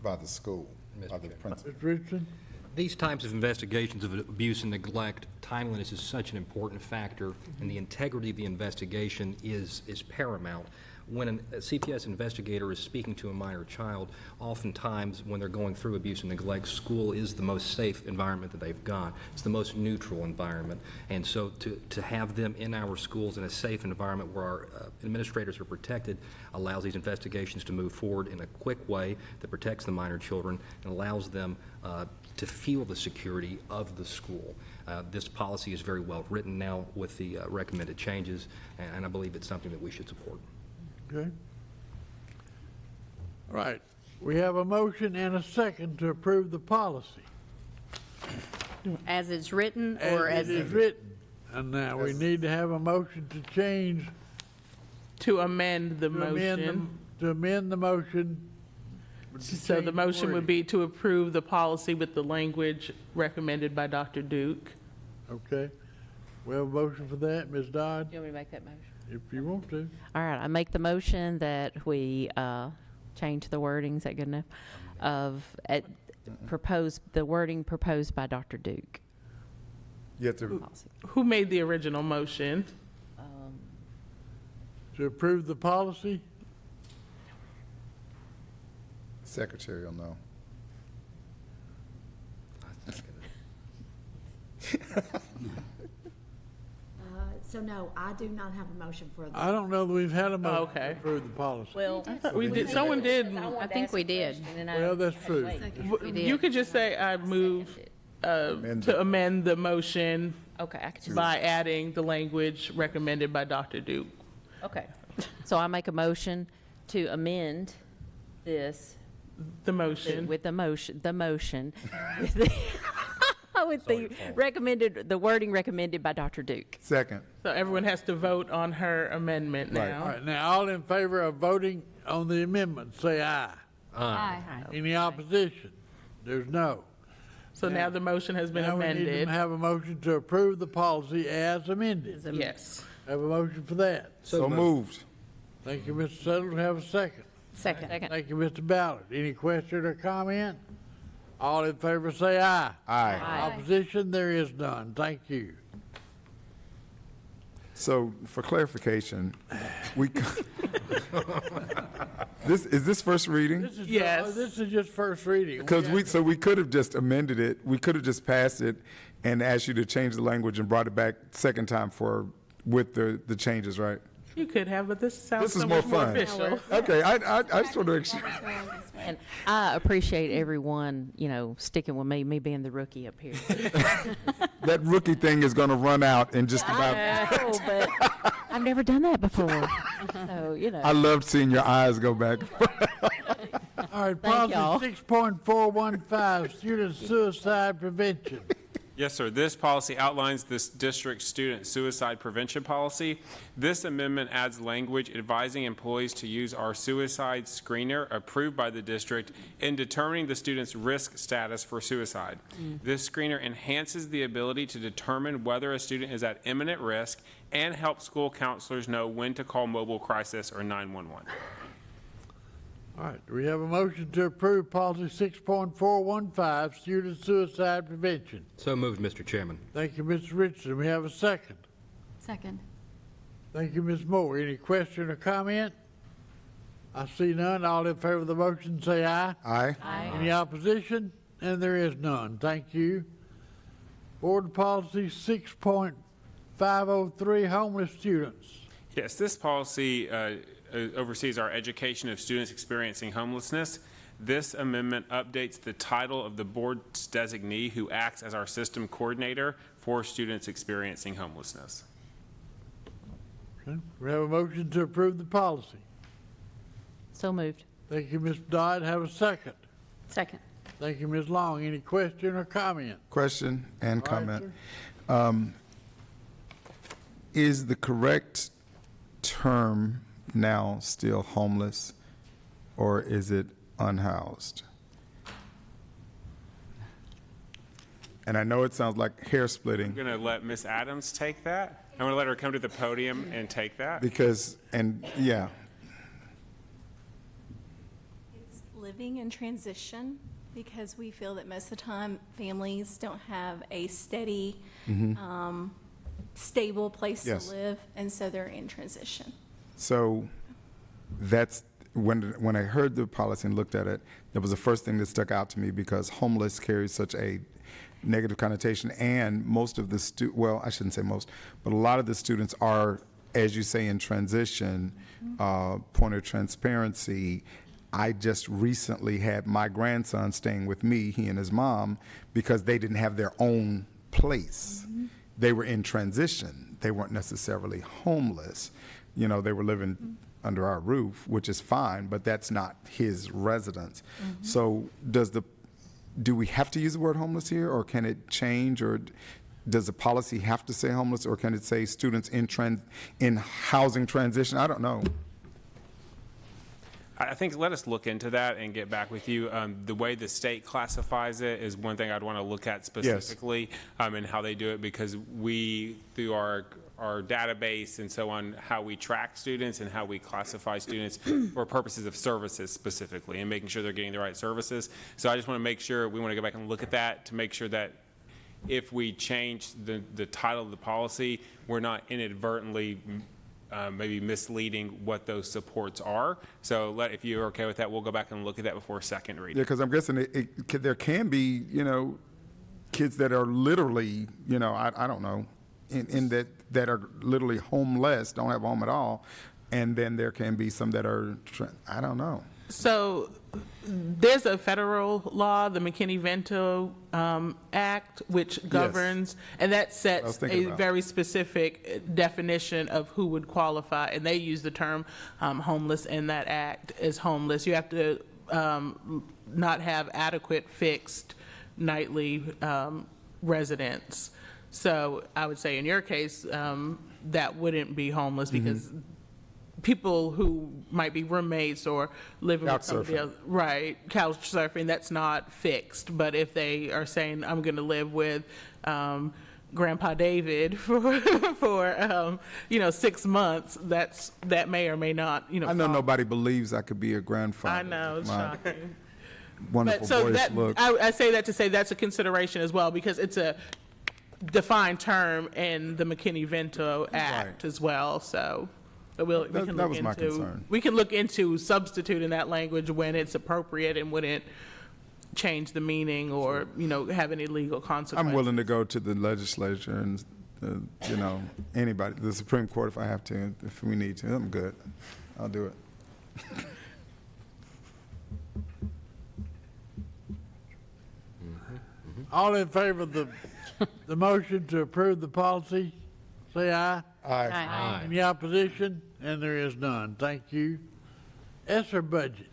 By the school, by the principal. Mr. Richardson? These types of investigations of abuse and neglect, timeliness is such an important factor, and the integrity of the investigation is paramount. When a CPS investigator is speaking to a minor child, oftentimes when they're going through abuse and neglect, school is the most safe environment that they've got. It's the most neutral environment. And so to have them in our schools in a safe environment where our administrators are protected allows these investigations to move forward in a quick way that protects the minor children and allows them to feel the security of the school. This policy is very well written now with the recommended changes, and I believe it's something that we should support. Okay. Right. We have a motion and a second to approve the policy. As it's written or as it is written. And now we need to have a motion to change, To amend the to amend motion. to amend the motion. So the motion would be to approve the policy with the language recommended by Dr. Duke. Okay. We have a motion for that, Ms. Dodd, You want me to make that motion? if you want to. All right, I make the motion that we change the wording, is that good enough? The wording proposed by Dr. Duke. You have to, Who made the original motion? To approve the policy? secretary will know. So no, I do not have a motion for I don't know that we've had a motion to Okay. approve the policy. Well, We did, someone did. I think we did. Well, that's true. You could just say, I move to amend the motion Okay, I can just, by adding the language recommended by Dr. Duke. okay. So I make a motion to amend this The motion. with the motion, with the, with the wording recommended by Dr. Duke. Second. So everyone has to vote on her amendment Right. All now. right, now, all in favor of voting on the amendment, say aye. Aye. Any opposition? There's no. So now the motion has been Now we need amended. to have a motion to approve the policy as amended. Yes. Have a motion for that. So moved. Thank you, Mr. Settle. Have a second. Second. Thank you, Mr. Ballard. Any question or comment? All in favor say aye. Aye. Opposition, there is none. Thank you. So for clarification, is this first reading? This is Yes. This is just first reading. Because we could have just amended it, we could have just passed it and asked you to change the language and brought it back second time with the changes, right? You could have, but this sounds This is so more much more fun. official. Okay, I just want to make sure. And I appreciate everyone, sticking with me being the rookie up here. That rookie thing is going to run out in just about. Oh, but I've never done that before. So, I loved seeing your eyes go back. All right, Thank y'all. policy 6.415, student suicide prevention. Yes, sir. This policy outlines this district student suicide prevention policy. This amendment adds language advising employees to use our suicide screener approved by the district in determining the student's risk status for suicide. This screener enhances the ability to determine whether a student is at imminent risk and helps school counselors know when to call mobile crisis or 911. All right, do we have a motion to approve policy 6.415, student suicide prevention? So moved, Mr. Chairman. Thank you, Mr. Richardson. We have a second. Second. Thank you, Ms. Moore. Any question or comment? I see none. All in favor of the motion, say aye. Aye. Any opposition? And there is none. Thank you. Board policy 6.503, homeless students. Yes, this policy oversees our education of students experiencing homelessness. This amendment updates the title of the board's designee who acts as our system coordinator for students experiencing homelessness. Okay. We have a motion to approve the policy. so moved. Thank you, Ms. Dodd. Have a second. Second. Thank you, Ms. Long. Any question or comment? Question and All right, comment. Is the correct term now still homeless, or is it unhoused? And I know it sounds like hair splitting I'm going to let Ms. Adams take that. I'm going to let her come to the podium and take that. yeah, It's living in transition because we feel that most of the time families don't have a steady, stable place Yes. to live, and so they're in transition. so that's, when I heard the policy and looked at it, that was the first thing that stuck out to me because homeless carries such a negative connotation, and most of the well, I shouldn't say most, but a lot of the students are, as you say, in transition. Point of transparency, I just recently had my grandson staying with me, he and his mom, because they didn't have their own place. They were in transition. They weren't necessarily homeless. They were living under our roof, which is fine, but that's not his residence. Mm-hmm. So do we have to use the word homeless here, or can it change, or does the policy have to say homeless, or can it say students in housing transition? I don't know. I think let us look into that and get back with you. The way the state classifies it is one thing I'd want to look at specifically, and how they do it, because we, through our database and so on, how we track students and how we classify students for purposes of services specifically, and making sure they're getting the right services. So I just want to make sure, we want to go back and look at that to make sure that if we change the title of the policy, we're not inadvertently maybe misleading what those supports are. So if you're okay with that, we'll go back and look at that before second reading. Yeah, because I'm guessing there can be, kids that are literally, I don't know, in that are literally homeless, don't have a home at all, and then there can be some that are, I don't know. So there's a federal law, the McKinney-Vento Act, which governs, and that sets a very specific definition of who would qualify, and they use the term homeless in that act as homeless. You have to not have adequate fixed nightly residence. So I would say in your case, that wouldn't be homeless, because people who might be roommates or living with somebody else, right, couch surfing, that's not fixed. But if they are saying, I'm going to live with Grandpa David for 6 months, that may or may not, I know nobody believes I could be a grandfather. I know, it's shocking. Wonderful boyish look. I say that to say that's a consideration as well, because it's a defined term in the McKinney-Vento Act as well, so. We can look into substituting that language when it's appropriate and wouldn't change the meaning or, have any legal consequences. I'm willing to go to the legislature and, anybody, the Supreme Court if I have to, if we need to. I'm good. I'll do it. All in favor of the motion to approve the policy, say aye. Aye. Any opposition? And there is none. Thank you. ESSER budget.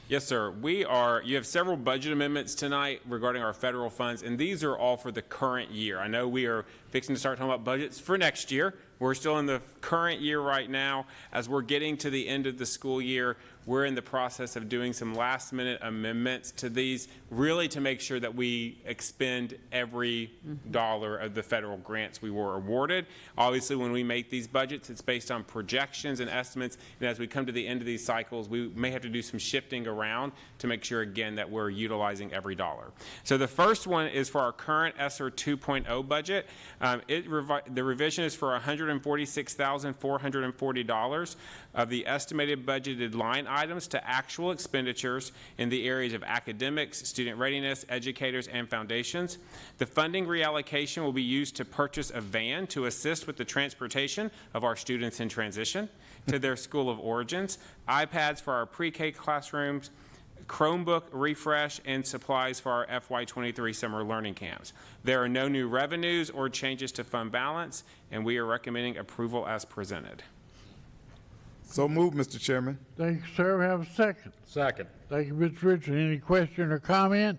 Yes, sir. You have several budget amendments tonight regarding our federal funds, and these are all for the current year. I know we are fixing to start talking about budgets for next year. We're still in the current year right now. As we're getting to the end of the school year, we're in the process of doing some last-minute amendments to these, really to make sure that we expend every dollar of the federal grants we were awarded. Obviously, when we make these budgets, it's based on projections and estimates, and as we come to the end of these cycles, we may have to do some shifting around to make sure, again, that we're utilizing every dollar. So the first one is for our current ESSER 2.0 budget. The revision is for $146,440 of the estimated budgeted line items to actual expenditures in the areas of academics, student readiness, educators, and foundations. The funding reallocation will be used to purchase a van to assist with the transportation of our students in transition to their school of origins, iPads for our pre-K classrooms, Chromebook refresh, and supplies for our FY23 summer learning camps. There are no new revenues or changes to fund balance, and we are recommending approval as presented. So moved, Mr. Chairman. Thank you, sir. Have a second. Second. Thank you, Mr. Richardson. Any question or comment?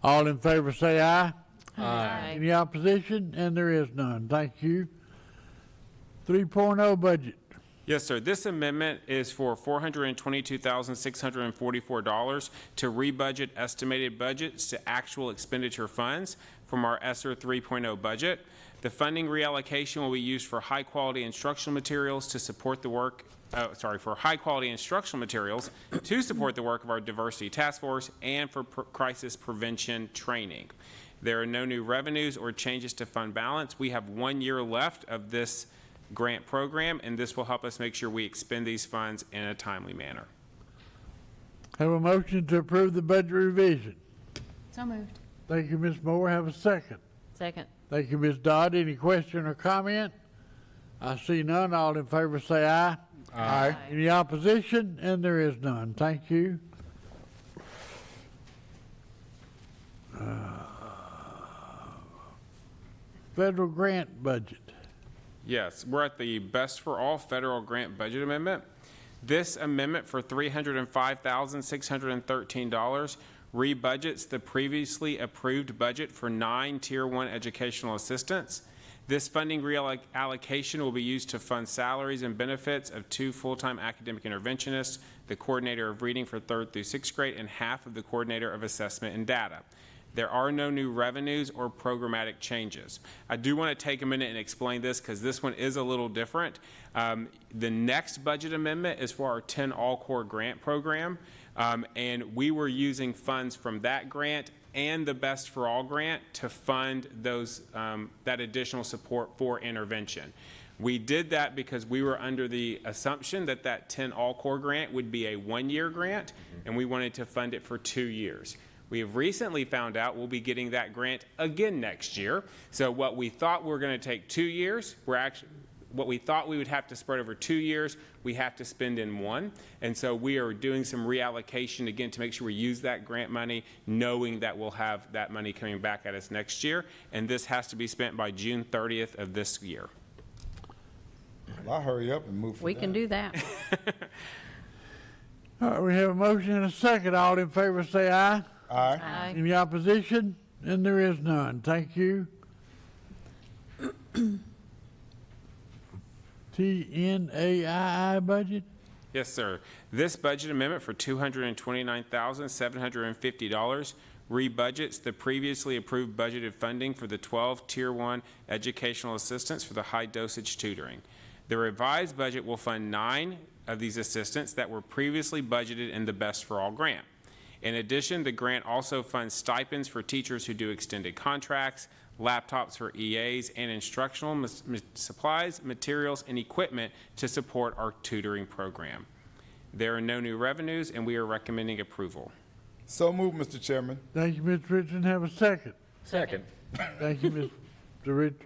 All in favor say aye. Aye. Any opposition? And there is none. Thank you. 3.0 budget. Yes, sir. This amendment is for $422,644 to rebudget estimated budgets to actual expenditure funds from our ESSER 3.0 budget. The funding reallocation will be used for high-quality instructional materials to support the work for high-quality instructional materials to support the work of our diversity task force and for crisis prevention training. There are no new revenues or changes to fund balance. We have 1 year left of this grant program, and this will help us make sure we expend these funds in a timely manner. Have a motion to approve the budget revision. So moved. Thank you, Ms. Moore. Have a second. Second. Thank you, Ms. Dodd. Any question or comment? I see none. All in favor say aye. Aye. Any opposition? And there is none. Thank you. Federal grant budget. Yes, we're at the Best for All federal grant budget amendment. This amendment for $305,613 rebudgets the previously approved budget for 9 Tier 1 educational assistants. This funding reallocation will be used to fund salaries and benefits of 2 full-time academic interventionists, the coordinator of reading for 3rd through 6th grade, and half of the coordinator of assessment and data. There are no new revenues or programmatic changes. I do want to take a minute and explain this because this one is a little different. The next budget amendment is for our 10 All-Core grant program, and we were using funds from that grant and the Best for All grant to fund those that additional support for intervention. We did that because we were under the assumption that that 10 All-Core grant would be a 1-year grant, and we wanted to fund it for 2 years. We have recently found out we'll be getting that grant again next year. So what we thought were going to take 2 years, what we thought we would have to spread over 2 years, we have to spend in 1. And so we are doing some reallocation again to make sure we use that grant money, knowing that we'll have that money coming back at us next year. And this has to be spent by June 30th of this year. Well, I'll hurry up and move for We can do that. All right, we have a motion and a second. All in favor say aye. Aye. Aye. Any opposition? And there is none. Thank you. TNAII budget? Yes, sir. This budget amendment for $229,750 rebudgets the previously approved budgeted funding for the 12 Tier 1 educational assistants for the high dosage tutoring. The revised budget will fund 9 of these assistants that were previously budgeted in the Best for All grant. In addition, the grant also funds stipends for teachers who do extended contracts, laptops for EAs, and instructional supplies, materials, and equipment to support our tutoring program. There are no new revenues, and we are recommending approval. So moved, Mr. Chairman. Thank you, Mr. Richardson. Have a second. Second. Thank you, Mr. Rich.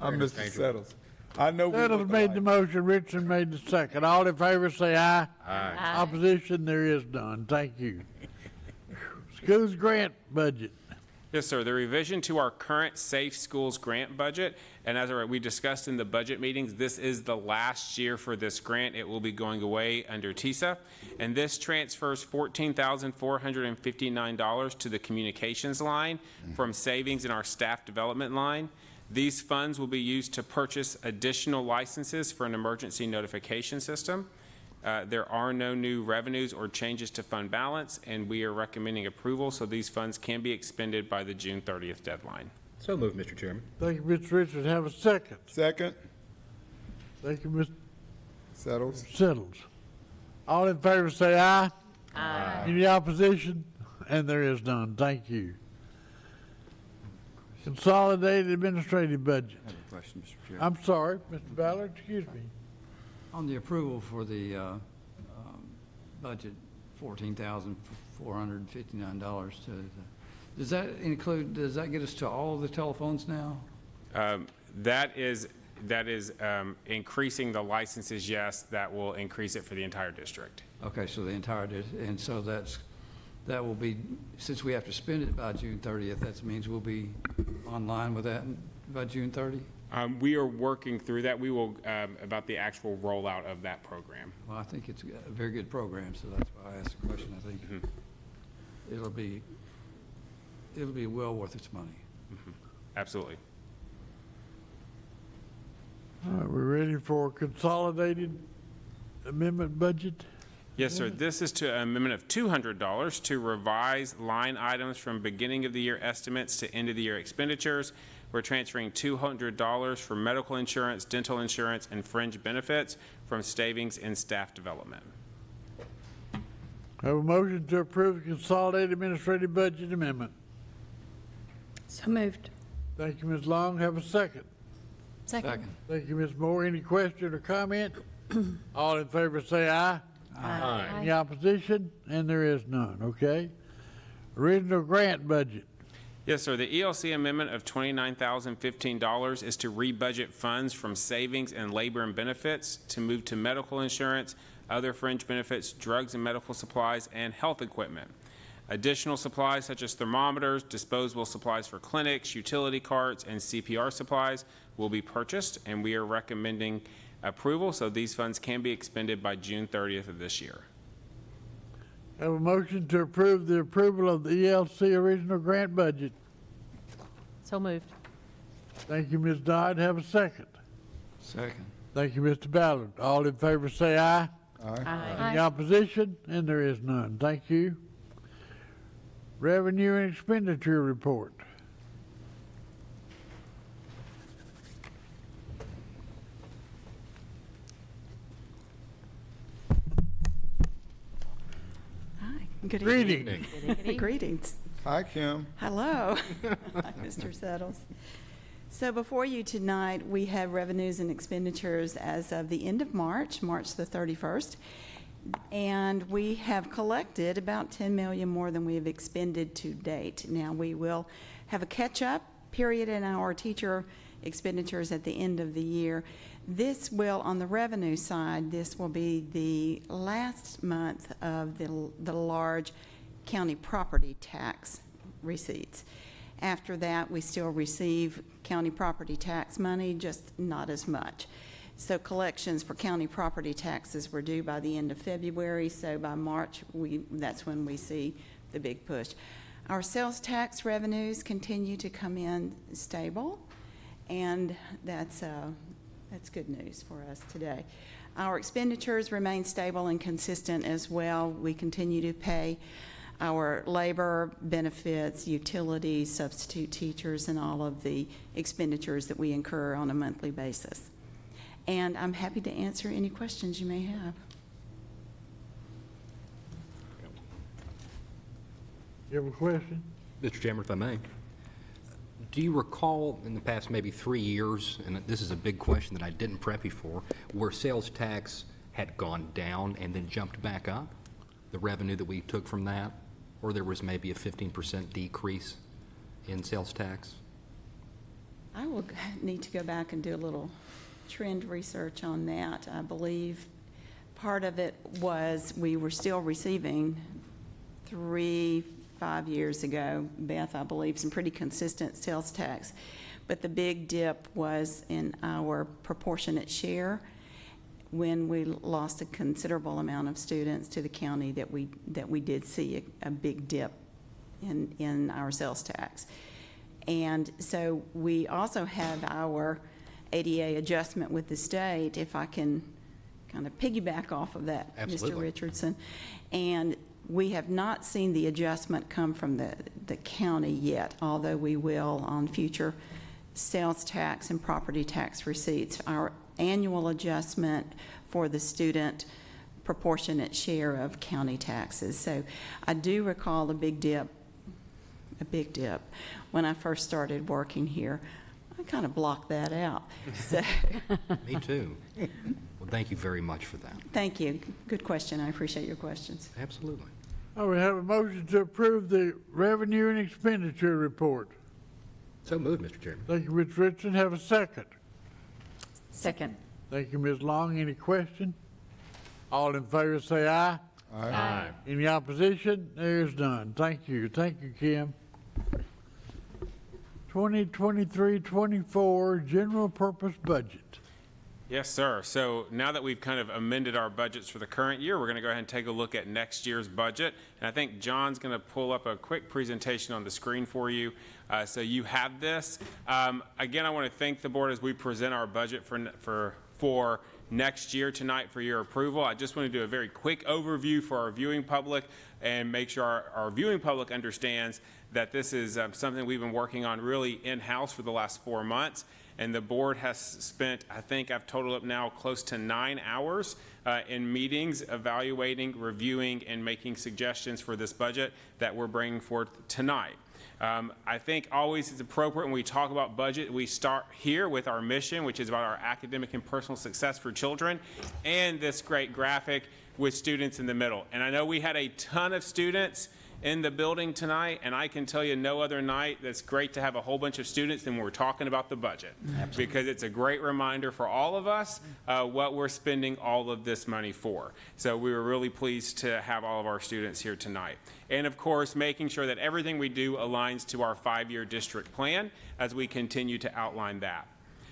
I'm Mr. Settles. I know we Settles look made the alike. motion, Richardson made the second. All in favor say aye. Aye. Opposition, there is none. Thank you. Schools grant budget. Yes, sir. The revision to our current Safe Schools grant budget, and as we discussed in the budget meetings, this is the last year for this grant. It will be going away under TISA, and this transfers $14,459 to the communications line from savings in our staff development line. These funds will be used to purchase additional licenses for an emergency notification system. There are no new revenues or changes to fund balance, and we are recommending approval so these funds can be expended by the June 30th deadline. So moved, Mr. Chairman. Thank you, Mr. Richards. Have a second. Second. Thank you, Mr. Settles. Settles. All in favor say aye. Aye. Any opposition? And there is none. Thank you. Consolidated administrative budget. I have a question, Mr. Chair. I'm sorry, Mr. Ballard, excuse me. On the approval for the budget, $14,459 does that include, does that get us to all the telephones now? That is increasing the licenses, yes. That will increase it for the entire district. Okay, so the entire, and so that will be, since we have to spend it by June 30th, that means we'll be online with that by June 30? We are working through that. We will, about the actual rollout of that program. Well, I think it's a very good program, so that's why I asked the question. I think it'll be well worth its money. Absolutely. All right, we're ready for consolidated amendment budget. Yes, sir. This is to an amendment of $200 to revise line items from beginning of the year estimates to end of the year expenditures. We're transferring $200 for medical insurance, dental insurance, and fringe benefits from savings in staff development. Have a motion to approve the consolidated administrative budget amendment. So moved. Thank you, Ms. Long. Have a second. Second. Thank you, Ms. Moore. Any question or comment? All in favor say aye. Aye. Any opposition? And there is none, okay? Original grant budget. Yes, sir. The ELC amendment of $29,015 is to rebudget funds from savings and labor and benefits to move to medical insurance, other fringe benefits, drugs and medical supplies, and health equipment. Additional supplies such as thermometers, disposable supplies for clinics, utility carts, and CPR supplies will be purchased, and we are recommending approval so these funds can be expended by June 30th of this year. Have a motion to approve the approval of the ELC original grant budget. So moved. Thank you, Ms. Dodd. Have a second. Second. Thank you, Mr. Ballard. All in favor say aye. Aye. Any opposition? And there is none. Thank you. Revenue and expenditure report. Hi, good Greetings. evening. Greetings. Hi, Kim. Hello. Hi, Mr. Settles. So before you tonight, we have revenues and expenditures as of the end of March, March the 31st. And we have collected about $10 million more than we have expended to date. Now, we will have a catch-up period in our teacher expenditures at the end of the year. This will, on the revenue side, this will be the last month of the large county property tax receipts. After that, we still receive county property tax money, just not as much. So collections for county property taxes were due by the end of February, so by March, that's when we see the big push. Our sales tax revenues continue to come in stable, and that's good news for us today. Our expenditures remain stable and consistent as well. We continue to pay our labor, benefits, utilities, substitute teachers, and all of the expenditures that we incur on a monthly basis. And I'm happy to answer any questions you may have. You have a question? Mr. Chairman, if I may. Do you recall in the past maybe 3 years, and this is a big question that I didn't prep you for, where sales tax had gone down and then jumped back up? The revenue that we took from that? Or there was maybe a 15% decrease in sales tax? I will need to go back and do a little trend research on that. I believe part of it was we were still receiving 3-5 years ago, Beth, I believe, some pretty consistent sales tax. But the big dip was in our proportionate share when we lost a considerable amount of students to the county that we did see a big dip in our sales tax. And so we also have our ADA adjustment with the state, if I can kind of piggyback off of that, Absolutely. Mr. Richardson. And we have not seen the adjustment come from the county yet, although we will on future sales tax and property tax receipts. Our annual adjustment for the student proportionate share of county taxes. So I do recall a big dip when I first started working here. I kind of blocked that out. So, Me too. Well, thank you very much for that. thank you. Good question. I appreciate your questions. Absolutely. We have a motion to approve the revenue and expenditure report. So moved, Mr. Chairman. Thank you, Ms. Richardson. Have a second. Second. Thank you, Ms. Long. Any question? All in favor say aye. Aye. Any opposition? There's none. Thank you. Thank you, Kim. 2023-24 general purpose budget. Yes, sir. So now that we've kind of amended our budgets for the current year, we're going to go ahead and take a look at next year's budget. And I think John's going to pull up a quick presentation on the screen for you. So you have this. Again, I want to thank the board as we present our budget for next year tonight for your approval. I just want to do a very quick overview for our viewing public and make sure our viewing public understands that this is something we've been working on really in-house for the last 4 months. And the board has spent, I think I've totaled up now close to 9 hours in meetings, evaluating, reviewing, and making suggestions for this budget that we're bringing forth tonight. I think always it's appropriate when we talk about budget, we start here with our mission, which is about our academic and personal success for children, and this great graphic with students in the middle. And I know we had a ton of students in the building tonight, and I can tell you no other night that's great to have a whole bunch of students than when we're talking about the budget. Because it's a great reminder for all of us what we're spending all of this money for. So we were really pleased to have all of our students here tonight. And of course, making sure that everything we do aligns to our 5-year district plan as we continue to outline that.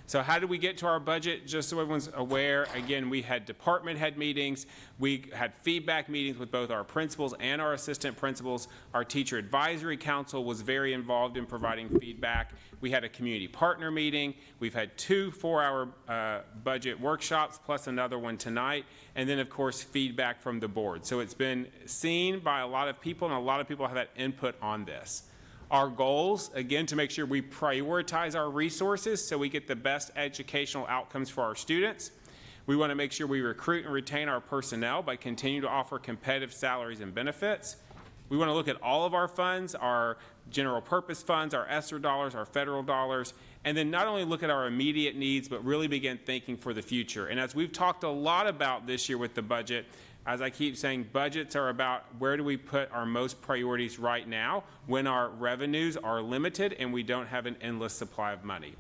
So how did we get to our budget? Just so everyone's aware, again, we had department head meetings. We had feedback meetings with both our principals and our assistant principals. Our teacher advisory council was very involved in providing feedback. We had a community partner meeting. We've had 2 4-hour budget workshops plus another one tonight. And then, of course, feedback from the board. So it's been seen by a lot of people, and a lot of people have had input on this. Our goals, again, to make sure we prioritize our resources so we get the best educational outcomes for our students. We want to make sure we recruit and retain our personnel by continuing to offer competitive salaries and benefits. We want to look at all of our funds, our general purpose funds, our ESSER dollars, our federal dollars, and then not only look at our immediate needs, but really begin thinking for the future. And as we've talked a lot about this year with the budget, as I keep saying, budgets are about where do we put our most priorities right now when our revenues are limited and we don't have an endless supply of money.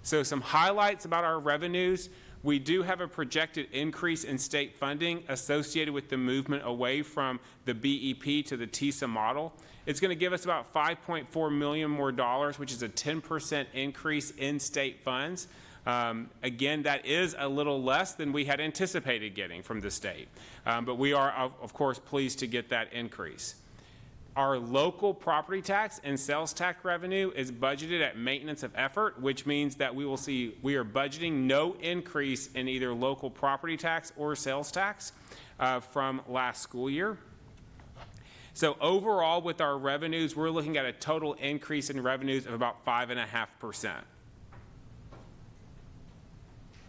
So some highlights about our revenues. We do have a projected increase in state funding associated with the movement away from the BEP to the TISA model. It's going to give us about $5.4 million more dollars, which is a 10% increase in state funds. Again, that is a little less than we had anticipated getting from the state, but we are, of course, pleased to get that increase. Our local property tax and sales tax revenue is budgeted at maintenance of effort, which means that we are budgeting no increase in either local property tax or sales tax from last school year. So overall, with our revenues, we're looking at a total increase in revenues of about 5.5%.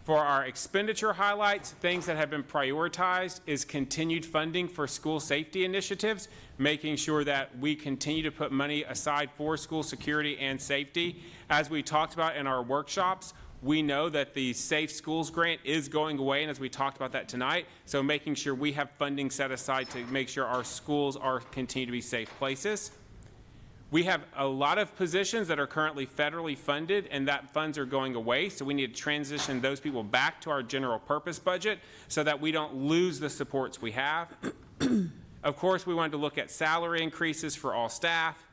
For our expenditure highlights, things that have been prioritized is continued funding for school safety initiatives, making sure that we continue to put money aside for school security and safety. As we talked about in our workshops, we know that the Safe Schools Grant is going away, and as we talked about that tonight, so making sure we have funding set aside to make sure our schools are continue to be safe places. We have a lot of positions that are currently federally funded, and that funds are going away, so we need to transition those people back to our general purpose budget so that we don't lose the supports we have. Of course, we wanted to look at salary increases for all staff,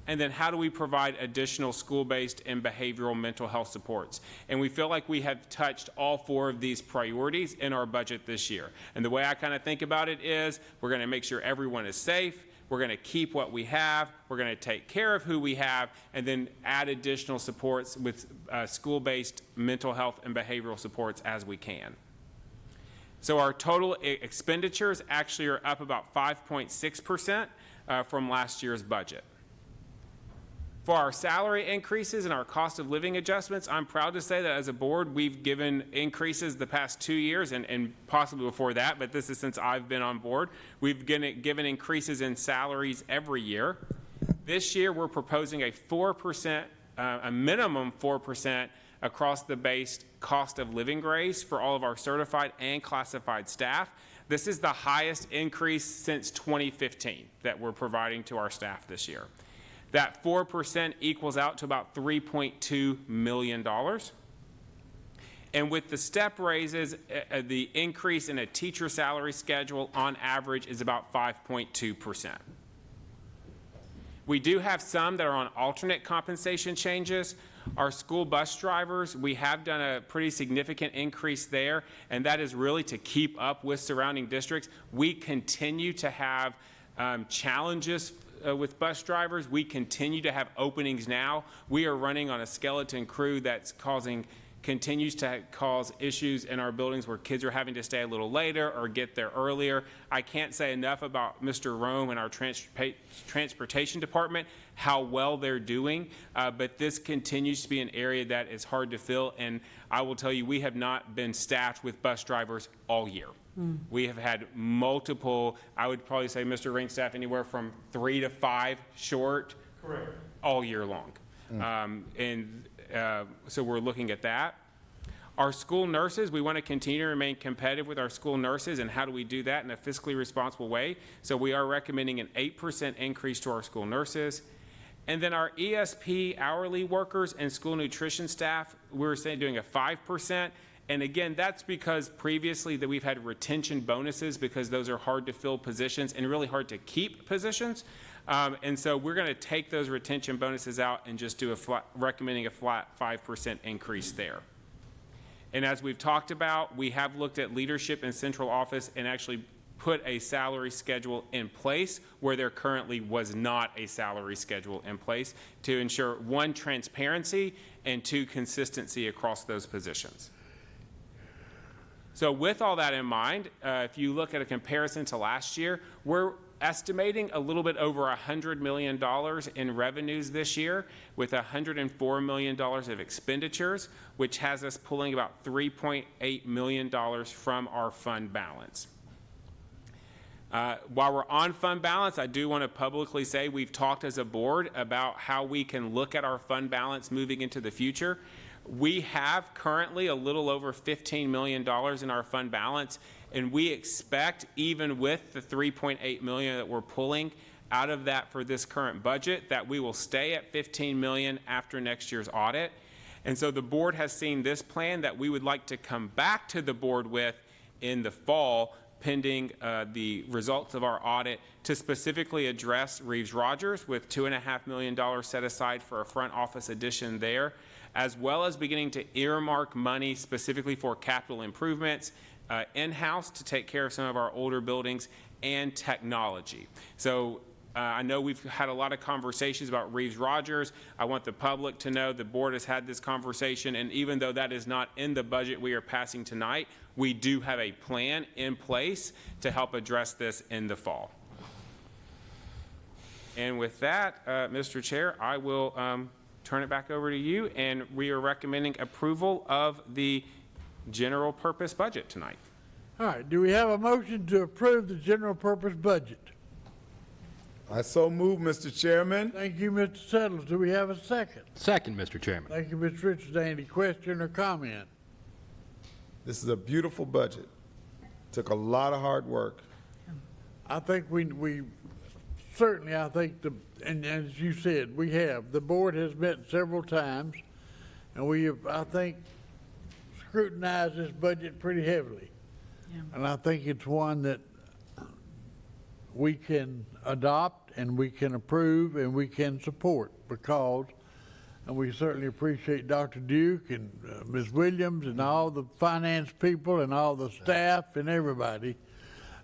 and then how do we provide additional school-based and behavioral mental health supports. And we feel like we have touched all 4 of these priorities in our budget this year. And the way I kind of think about it is we're going to make sure everyone is safe, we're going to keep what we have, we're going to take care of who we have, and then add additional supports with school-based mental health and behavioral supports as we can. So our total expenditures actually are up about 5.6% from last year's budget. For our salary increases and our cost of living adjustments, I'm proud to say that as a board, we've given increases the past 2 years and possibly before that, but this is since I've been on board. We've given increases in salaries every year. This year, we're proposing a 4%, a minimum 4% across the base cost of living raise for all of our certified and classified staff. This is the highest increase since 2015 that we're providing to our staff this year. That 4% equals out to about $3.2 million. And with the step raises, the increase in a teacher salary schedule on average is about 5.2%. We do have some that are on alternate compensation changes. Our school bus drivers, we have done a pretty significant increase there, and that is really to keep up with surrounding districts. We continue to have challenges with bus drivers. We continue to have openings now. We are running on a skeleton crew that's continues to cause issues in our buildings where kids are having to stay a little later or get there earlier. I can't say enough about Mr. Rome and our transportation department, how well they're doing, but this continues to be an area that is hard to fill, and I will tell you, we have not been staffed with bus drivers all year. We have had multiple, I would probably say, Mr. Ringstaff, anywhere from 3 to 5 short. Correct. All year long. So we're looking at that. Our school nurses, we want to continue to remain competitive with our school nurses, and how do we do that in a fiscally responsible way? So we are recommending an 8% increase to our school nurses. And then our ESP hourly workers and school nutrition staff, we're saying doing a 5%. And again, that's because previously that we've had retention bonuses because those are hard to fill positions and really hard to keep positions. And so we're going to take those retention bonuses out and just do recommending a flat 5% increase there. And as we've talked about, we have looked at leadership in central office and actually put a salary schedule in place where there currently was not a salary schedule in place to ensure, one, transparency, and two, consistency across those positions. So with all that in mind, if you look at a comparison to last year, we're estimating a little bit over $100 million in revenues this year with $104 million of expenditures, which has us pulling about $3.8 million from our fund balance. While we're on fund balance, I do want to publicly say we've talked as a board about how we can look at our fund balance moving into the future. We have currently a little over $15 million in our fund balance, and we expect, even with the $3.8 million that we're pulling out of that for this current budget, that we will stay at $15 million after next year's audit. And so the board has seen this plan that we would like to come back to the board with in the fall, pending the results of our audit, to specifically address Reeves-Rogers with $2.5 million set aside for a front office addition there, as well as beginning to earmark money specifically for capital improvements in-house to take care of some of our older buildings and technology. So I know we've had a lot of conversations about Reeves-Rogers. I want the public to know the board has had this conversation, and even though that is not in the budget we are passing tonight, we do have a plan in place to help address this in the fall. And with that, Mr. Chair, I will turn it back over to you, and we are recommending approval of the general purpose budget tonight. All right, do we have a motion to approve the general purpose budget? I so move, Mr. Chairman. Thank you, Mr. Settles. Do we have a second? Second, Mr. Chairman. Thank you, Mr. Richards. Any question or comment? This is a beautiful budget. Took a lot of hard work. I think we certainly, I think and as you said, the board has met several times, and we have, I think, scrutinized this budget pretty heavily. Yeah. And I think it's one that we can adopt and we can approve and we can support because, and we certainly appreciate Dr. Duke and Ms. Williams and all the finance people and all the staff and everybody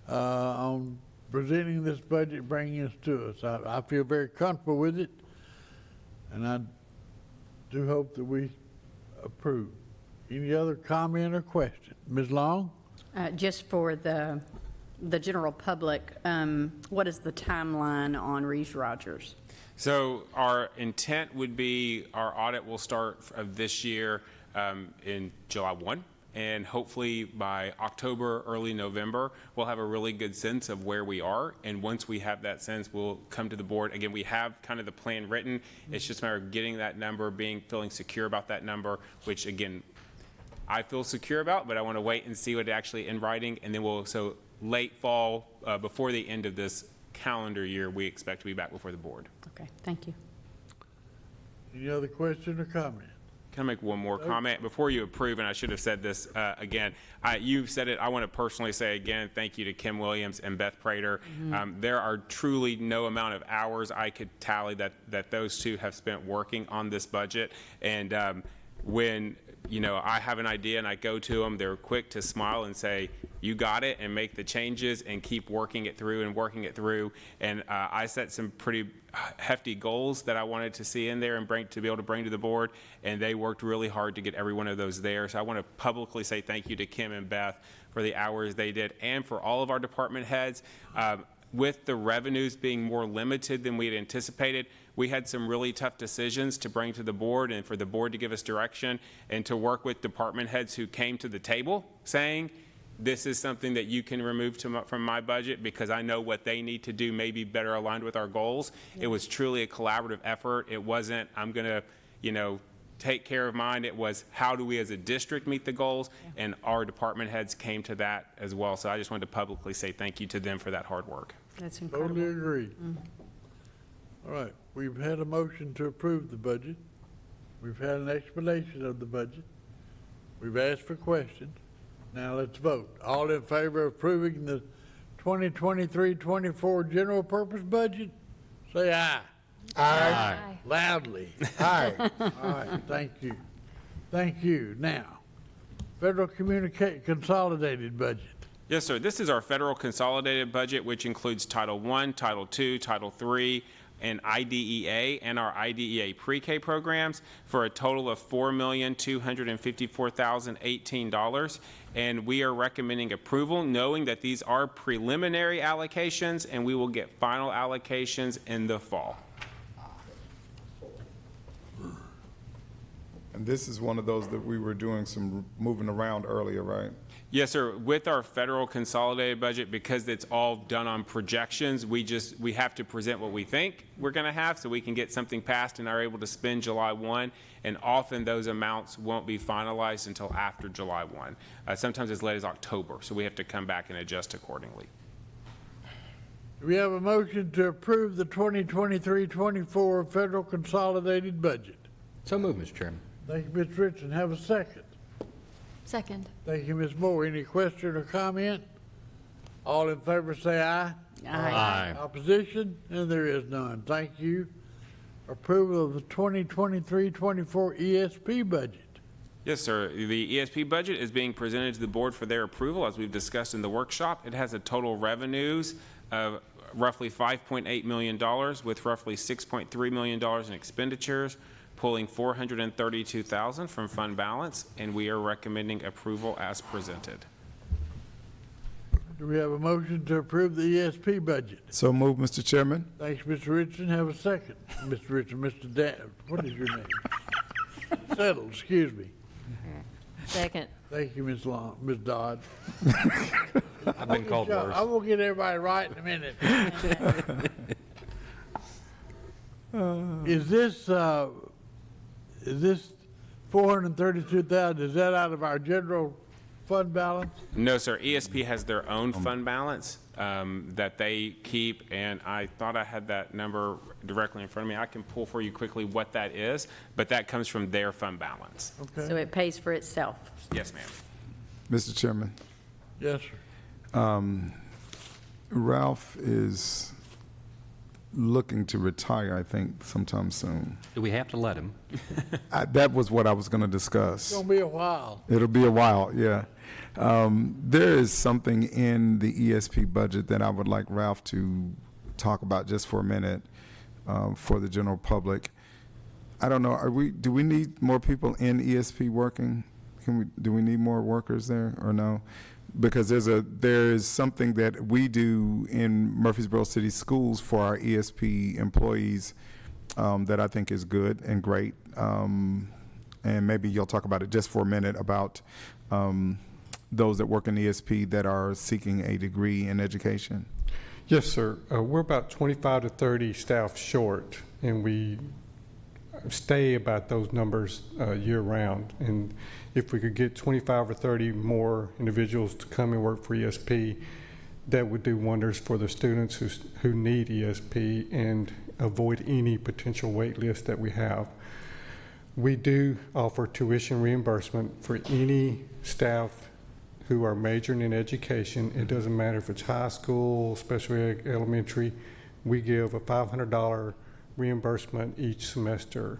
on presenting this budget, bringing this to us. I feel very comfortable with it, and I do hope that we approve. Any other comment or question? Ms. Long? Just for the general public, what is the timeline on Reeves-Rogers? So our intent would be our audit will start of this year in July 1. And hopefully by October, early November, we'll have a really good sense of where we are. And once we have that sense, we'll come to the board. Again, we have kind of the plan written. It's just a matter of getting that number, feeling secure about that number, which again, I feel secure about, but I want to wait and see what it actually in writing. And then so late fall, before the end of this calendar year, we expect to be back before the board. Okay, thank you. Any other question or comment? Can I make one more comment? Before you approve, and I should have said this again, you've said it, I want to personally say again, thank you to Kim Williams and Beth Prater. There are truly no amount of hours I could tally that those two have spent working on this budget. And when I have an idea and I go to them, they're quick to smile and say, you got it, and make the changes and keep working it through and working it through. And I set some pretty hefty goals that I wanted to see in there and be able to bring to the board, and they worked really hard to get every one of those there. So I want to publicly say thank you to Kim and Beth for the hours they did, and for all of our department heads. With the revenues being more limited than we had anticipated, we had some really tough decisions to bring to the board and for the board to give us direction and to work with department heads who came to the table saying, this is something that you can remove from my budget because I know what they need to do may be better aligned with our goals. Yeah. It was truly a collaborative effort. It wasn't, I'm going to, take care of mine. It was how do we as a district meet the goals, and our department heads came to that as well. So I just wanted to publicly say thank you to them for that hard work. That's incredible. Totally agree. All right, we've had a motion to approve the budget. We've had an explanation of the budget. We've asked for questions. Now let's vote. All in favor of approving the 2023-24 general purpose budget, say aye. Aye. Loudly. Aye. All right, thank you. Thank you. Now, federal consolidated budget. Yes, sir. This is our federal consolidated budget, which includes Title I, Title II, Title III, and IDEA, and our IDEA pre-K programs for a total of $4,254,018. And we are recommending approval, knowing that these are preliminary allocations, and we will get final allocations in the fall. And this is one of those that we were doing some moving around earlier, right? Yes, sir. With our federal consolidated budget, because it's all done on projections, we have to present what we think we're going to have so we can get something passed and are able to spend July 1. And often those amounts won't be finalized until after July 1. Sometimes as late as October, so we have to come back and adjust accordingly. Do we have a motion to approve the 2023-24 federal consolidated budget? So moved, Mr. Chairman. Thank you, Ms. Richardson. Have a second. Second. Thank you, Ms. Moore. Any question or comment? All in favor say aye. Aye. Opposition? And there is none. Thank you. Approval of the 2023-24 ESP budget. Yes, sir. The ESP budget is being presented to the board for their approval, as we've discussed in the workshop. It has a total revenues of roughly $5.8 million with roughly $6.3 million in expenditures, pulling $432,000 from fund balance, and we are recommending approval as presented. Do we have a motion to approve the ESP budget? So move, Mr. Chairman. Thanks, Mr. Richardson. Have a second. Mr. Richardson, Mr. What is your name? Settle, excuse me. Second. Thank you, Ms. Dodd. I've been called worse. I will get everybody right in a minute. Is this $432,000, is that out of our general fund balance? No, sir. ESP has their own fund balance that they keep, and I thought I had that number directly in front of me. I can pull for you quickly what that is, but that comes from their fund balance. Okay. So it pays for itself. Yes, ma'am. Mr. Chairman, Yes, sir. Ralph is looking to retire, I think, sometime soon. Do we have to let him? That was what I was going to discuss. It's gonna be a while. It'll be a while, yeah. There is something in the ESP budget that I would like Ralph to talk about just for a minute for the general public. I don't know, do we need more people in ESP working? Do we need more workers there or no? Because there is something that we do in Murfreesboro City Schools for our ESP employees that I think is good and great. And maybe you'll talk about it just for a minute about those that work in ESP that are seeking a degree in education. Yes, sir. We're about 25 to 30 staff short, and we stay about those numbers year-round. And if we could get 25 or 30 more individuals to come and work for ESP, that would do wonders for the students who need ESP and avoid any potential wait list that we have. We do offer tuition reimbursement for any staff who are majoring in education. It doesn't matter if it's high school, special ed, elementary. We give a $500 reimbursement each semester,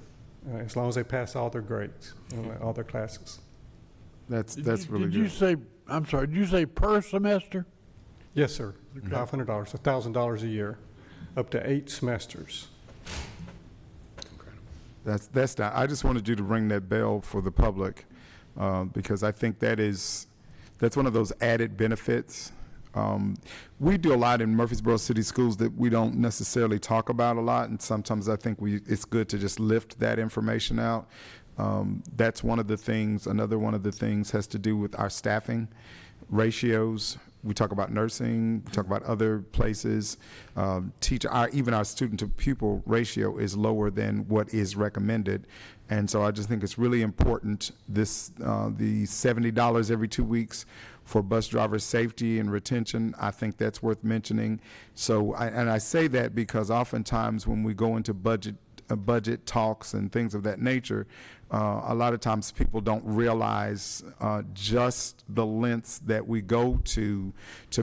as long as they pass all their grades, all their classes. That's really good. Did you say, I'm sorry, did you say per semester? Yes, sir. Okay. $500, $1,000 a year, up to 8 semesters. That's that. I just wanted you to ring that bell for the public because I think that's one of those added benefits. We do a lot in Murfreesboro City Schools that we don't necessarily talk about a lot, and sometimes I think it's good to just lift that information out. That's one of the things. Another one of the things has to do with our staffing ratios. we talk about nursing, we talk about other places. Even our student-to-pupil ratio is lower than what is recommended. And so I just think it's really important, the $70 every 2 weeks for bus driver safety and retention, I think that's worth mentioning. So, I say that because oftentimes when we go into budget talks and things of that nature, a lot of times people don't realize just the lengths that we go to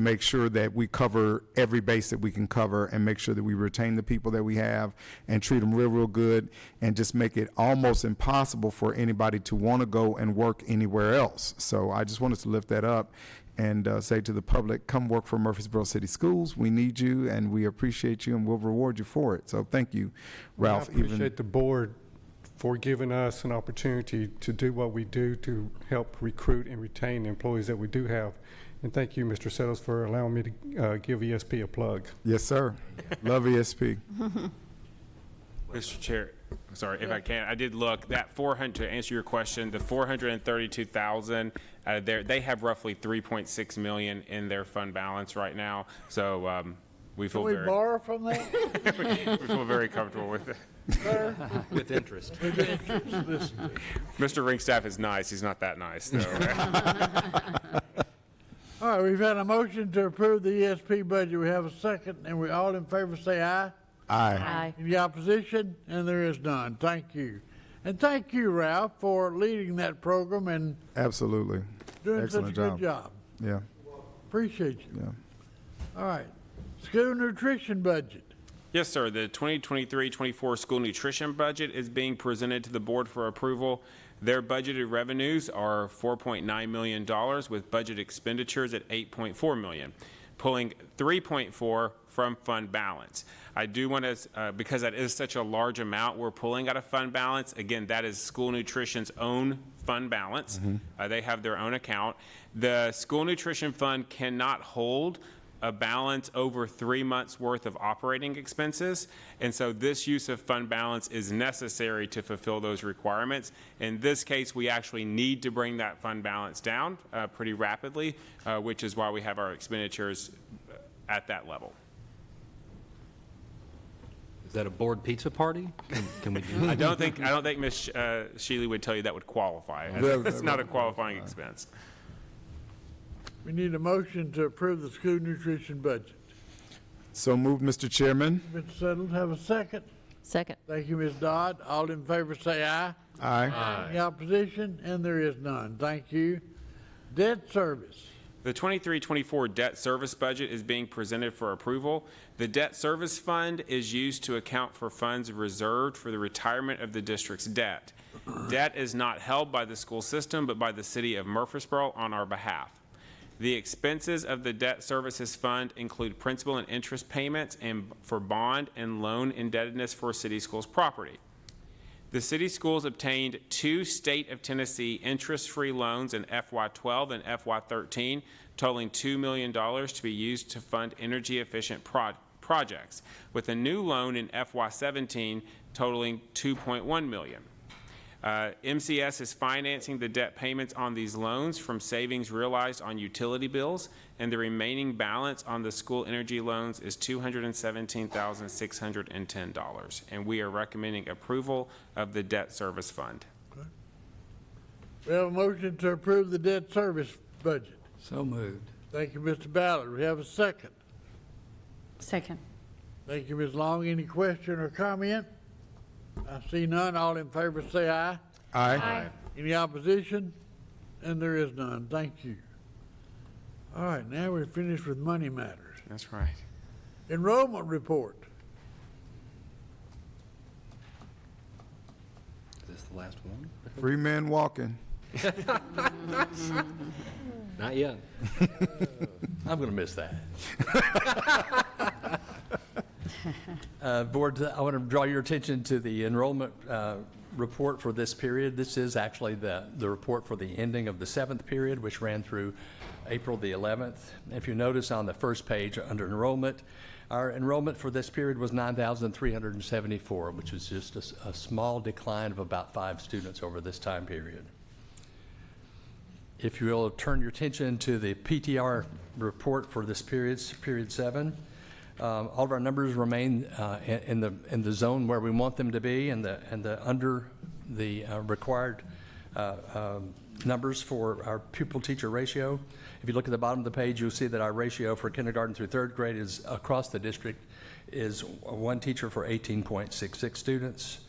make sure that we cover every base that we can cover and make sure that we retain the people that we have and treat them real good and just make it almost impossible for anybody to want to go and work anywhere else. So I just wanted to lift that up and say to the public, come work for Murfreesboro City Schools. We need you, and we appreciate you, and we'll reward you for it. So thank you, Ralph. I appreciate the board for giving us an opportunity to do what we do to help recruit and retain the employees that we do have. And thank you, Mr. Settles, for allowing me to give ESP a plug. Yes, sir. Love ESP. Mr. Chair, sorry, if I can, I did look, that 400, to answer your question, the 432,000, they have roughly 3.6 million in their fund balance right now. So we feel Can we very, borrow from that? we feel very comfortable with it. Sir? With interest. Mr. Ringstaff is nice. He's not that nice, though. All right, we've had a motion to approve the ESP budget. We have a second, and we all in favor say aye. Aye. Any opposition? And there is none. Thank you. And thank you, Ralph, for leading that program and Absolutely. doing Excellent such a good job. Yeah. Appreciate you. Yeah. All right. School nutrition budget. Yes, sir. The 2023-24 school nutrition budget is being presented to the board for approval. Their budgeted revenues are $4.9 million with budget expenditures at $8.4 million, pulling $3.4 from fund balance. I do want to, because that is such a large amount, we're pulling out of fund balance. Again, that is school nutrition's own fund balance. They have their own account. The school nutrition fund cannot hold a balance over 3 months worth of operating expenses. And so this use of fund balance is necessary to fulfill those requirements. In this case, we actually need to bring that fund balance down pretty rapidly, which is why we have our expenditures at that level. Is that a board pizza party? Can we do that? I don't think Ms. Shealy would tell you that would qualify. It's not a qualifying expense. We need a motion to approve the school nutrition budget. So moved, Mr. Chairman. Mr. Settle, have a second? Second. Thank you, Ms. Dodd. All in favor say aye. Aye. Any opposition? And there is none. Thank you. Debt service. The 23-24 debt service budget is being presented for approval. The debt service fund is used to account for funds reserved for the retirement of the district's debt. Debt is not held by the school system, but by the city of Murfreesboro on our behalf. The expenses of the debt services fund include principal and interest payments and for bond and loan indebtedness for city schools property. The city schools obtained 2 State of Tennessee interest-free loans in FY12 and FY13, totaling $2 million to be used to fund energy-efficient projects, with a new loan in FY17 totaling $2.1 million. MCS is financing the debt payments on these loans from savings realized on utility bills, and the remaining balance on the school energy loans is $217,610, and we are recommending approval of the debt service fund. Okay. We have a motion to approve the debt service budget. So moved. Thank you, Mr. Ballard. We have a second. Second. Thank you, Ms. Long. Any question or comment? I see none. All in favor say aye. Aye. Any opposition? And there is none. Thank you. All right, now we're finished with money matters. That's right. Enrollment report. Is this the last one? Free men walking. Not yet. I'm going to miss that. Board, I want to draw your attention to the enrollment report for this period. This is actually the report for the ending of the 7th period, which ran through April the 11th. If you notice on the first page under enrollment, our enrollment for this period was 9,374, which is just a small decline of about 5 students over this time period. If you will turn your attention to the PTR report for this period 7, all of our numbers remain in the zone where we want them to be, and the under the required numbers for our pupil-teacher ratio. If you look at the bottom of the page, you'll see that our ratio for kindergarten through third grade is across the district is 1 teacher for 18.66 students.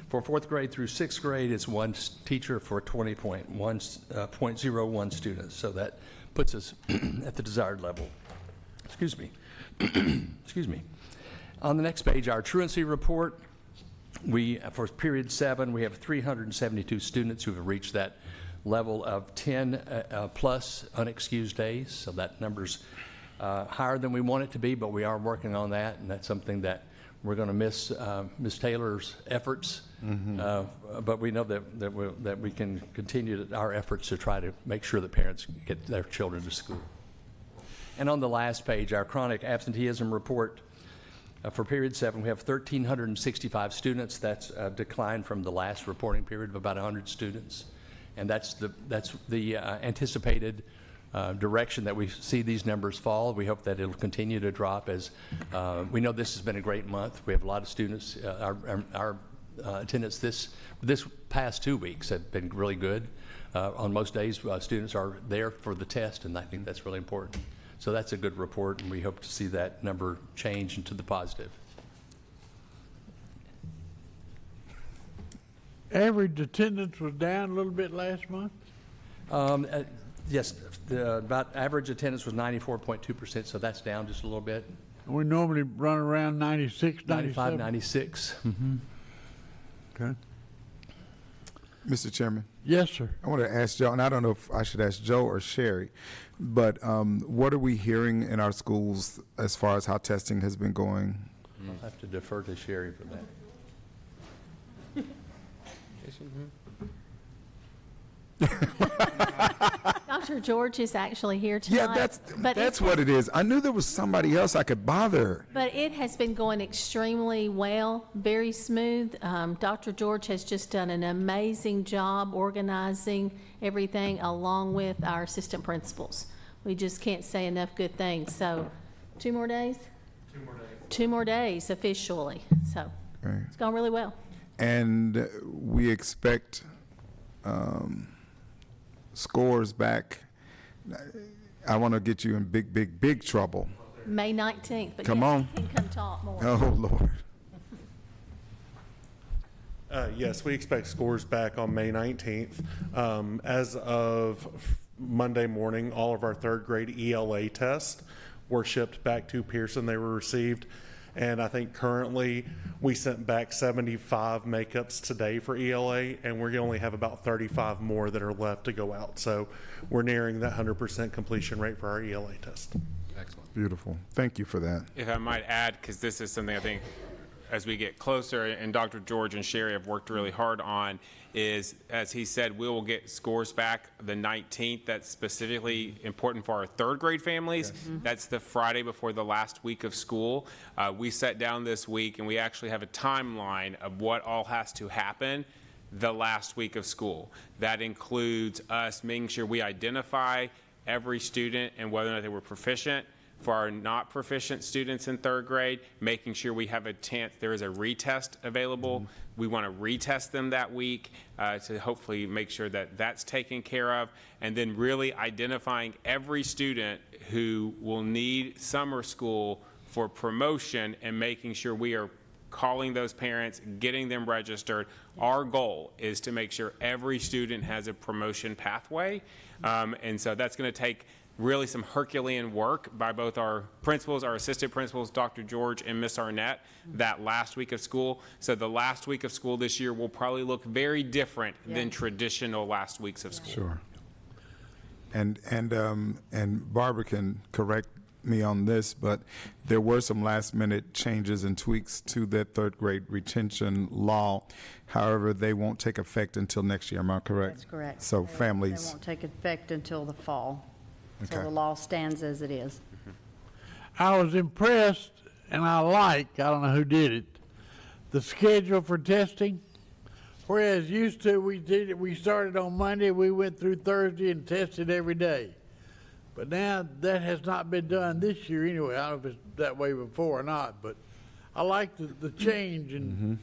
For fourth grade through sixth grade, it's 1 teacher for 20.01 students. So that puts us at the desired level. Excuse me. Excuse me. On the next page, our truancy report. For period 7, we have 372 students who have reached that level of 10 plus unexcused days. So that number's higher than we want it to be, but we are working on that, and that's something that we're going to miss Ms. Taylor's efforts. But we know that we can continue our efforts to try to make sure that parents get their children to school. And on the last page, our chronic absenteeism report. For period 7, we have 1,365 students. That's a decline from the last reporting period of about 100 students. And that's the anticipated direction that we see these numbers fall. We hope that it'll continue to drop as we know this has been a great month. We have a lot of students. Our attendance this past 2 weeks have been really good. On most days, students are there for the test, and I think that's really important. So that's a good report, and we hope to see that number change into the positive. Average attendance was down a little bit last month? Yes, about average attendance was 94.2%, so that's down just a little bit. We normally run around 96, 95, 96. Okay. Mr. Chairman? Yes, sir. I want to ask Joe, and I don't know if I should ask Joe or Sherry, but what are we hearing in our schools as far as how testing has been going? I'll have to defer to Sherry for that. Dr. George is actually here tonight. Yeah, that's what it is. I knew there was somebody else I could bother. But it has been going extremely well, very smooth. Dr. George has just done an amazing job organizing everything along with our assistant principals. We just can't say enough good things. So 2 more days? 2 more days. 2 more days officially. So It's gone really well. And we expect scores back. I want to get you in big trouble. May 19th. But Come yes, on. you can come talk more. Oh, Lord. Yes, we expect scores back on May 19th. As of Monday morning, all of our third grade ELA tests were shipped back to Pearson. They were received. And I think currently we sent back 75 makeups today for ELA, and we only have about 35 more that are left to go out. So we're nearing that 100% completion rate for our ELA test. Excellent. Beautiful. Thank you for that. If I might add, because this is something I think as we get closer, and Dr. George and Sherry have worked really hard on, is, as he said, we will get scores back the 19th. That's specifically important for our third grade families. Yes. That's the Friday before the last week of school. We sat down this week, and we actually have a timeline of what all has to happen the last week of school. That includes us making sure we identify every student and whether or not they were proficient. For our not proficient students in third grade, making sure we have a chance, there is a retest available. We want to retest them that week to hopefully make sure that that's taken care of. And then really identifying every student who will need summer school for promotion and making sure we are calling those parents, getting them registered. Our goal is to make sure every student has a promotion pathway. And so that's going to take really some Herculean work by both our principals, our assistant principals, Dr. George and Miss Arnett, that last week of school. So the last week of school this year will probably look very different than traditional last weeks of school. Sure. And Barbara can correct me on this, but there were some last-minute changes and tweaks to that third grade retention law. However, they won't take effect until next year. Am I correct? That's correct. So They families. won't take effect until the fall. So Okay. the law stands as it is. I was impressed, and I don't know who did it, the schedule for testing. Whereas used to, we started on Monday, we went through Thursday and tested every day. But now that has not been done this year anyway. I don't know if it's that way before or not, but I like the change in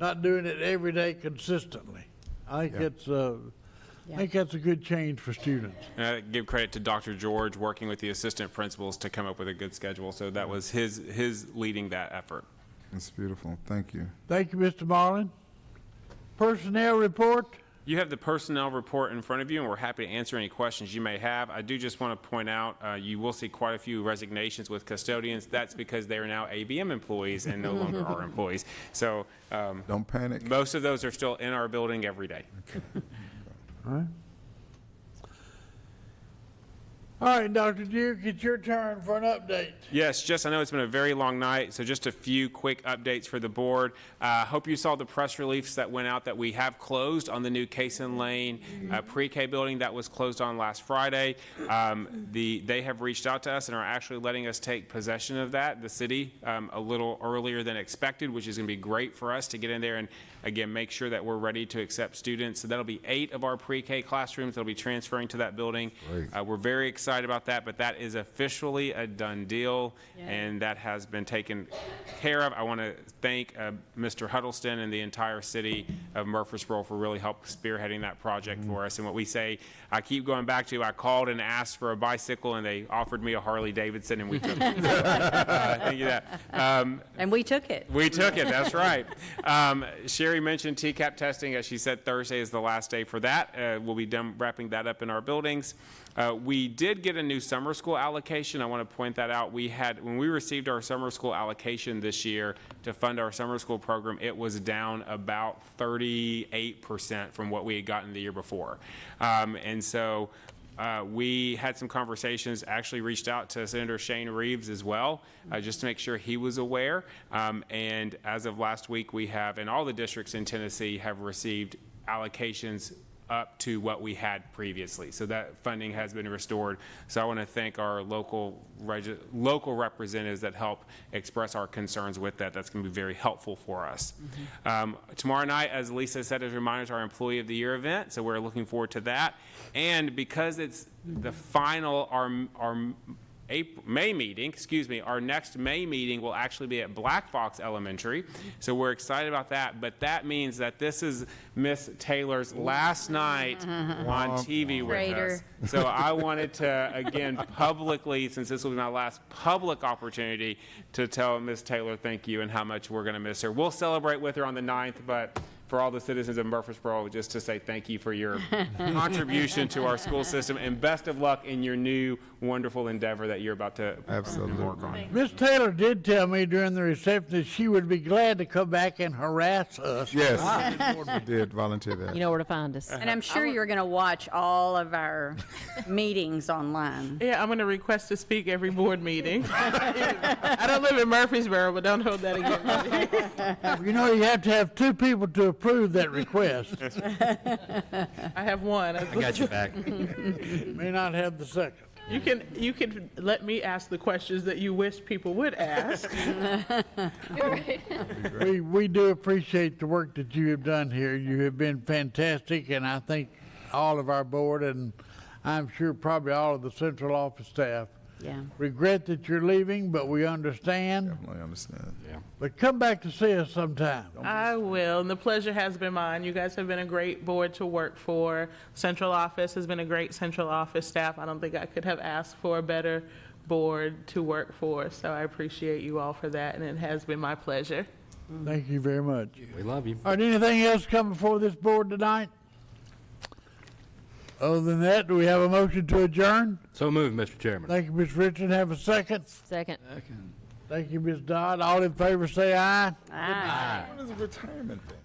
not doing it every day consistently. I think I think that's a good change for students. And I give credit to Dr. George working with the assistant principals to come up with a good schedule. So that was his leading that effort. That's beautiful. Thank you. Thank you, Mr. Marlin. Personnel report. You have the personnel report in front of you, and we're happy to answer any questions you may have. I do just want to point out, you will see quite a few resignations with custodians. That's because they are now ABM employees and no longer our employees. So don't panic. Most of those are still in our building every day. All right. All right, Dr. Duke, it's your turn for an update. Yes, I know it's been a very long night, so just a few quick updates for the board. Hope you saw the press release that went out that we have closed on the new Cason Lane pre-K building that was closed on last Friday. They have reached out to us and are actually letting us take possession of that, the city, a little earlier than expected, which is going to be great for us to get in there and, again, make sure that we're ready to accept students. So that'll be 8 of our pre-K classrooms that'll be transferring to that building. We're very excited about that, but that is officially a done deal, and that has been taken care of. I want to thank Mr. Huddleston and the entire city of Murfreesboro for really helping spearheading that project for us. And what we say, I keep going back to, I called and asked for a bicycle, and they offered me a Harley Davidson, and we took it. Thank you. And we took it. We took it, that's right. Sherry mentioned TCAP testing. As she said, Thursday is the last day for that. We'll be done wrapping that up in our buildings. We did get a new summer school allocation. I want to point that out. When we received our summer school allocation this year to fund our summer school program, it was down about 38% from what we had gotten the year before. And so we had some conversations, actually reached out to Senator Shane Reeves as well, just to make sure he was aware. And as of last week, we have, and all the districts in Tennessee have received allocations up to what we had previously. So that funding has been restored. So I want to thank our local representatives that help express our concerns with that. That's going to be very helpful for us. Tomorrow night, as Lisa said, as a reminder, is our Employee of the Year event. So we're looking forward to that. And because it's the final, our May meeting, our next May meeting will actually be at Black Fox Elementary. So we're excited about that. But that means that this is Miss Taylor's last night on TV with us. So I wanted to, again, publicly, since this will be my last public opportunity, to tell Miss Taylor thank you and how much we're going to miss her. We'll celebrate with her on the 9th, but for all the citizens of Murfreesboro, just to say thank you for your contribution to our school system, and best of luck in your new wonderful endeavor that you're about to work on. Miss Taylor did tell me during the reception that she would be glad to come back and harass us. Yes, we did volunteer that. You know where to find us. And I'm sure you're going to watch all of our meetings online. Yeah, I'm going to request to speak every board meeting. I don't live in Murfreesboro, but don't hold that against me. You know, you have to have 2 people to approve that request. I have one. I got you back. May not have the second. You can let me ask the questions that you wish people would ask. We do appreciate the work that you have done here. You have been fantastic, and I think all of our board, and I'm sure probably all of the central office staff, regret that you're leaving, but we understand. Definitely understand. Yeah. But come back to see us sometime. I will, and the pleasure has been mine. You guys have been a great board to work for. Central office has been a great central office staff. I don't think I could have asked for a better board to work for, so I appreciate you all for that, and it has been my pleasure. Thank you very much. We love you. All right, anything else come before this board tonight? Other than that, do we have a motion to adjourn? So moved, Mr. Chairman. Thank you, Ms. Richardson. Have a second. Second. Thank you, Ms. Dodd. All in favor say aye. Aye. What is a retirement thing?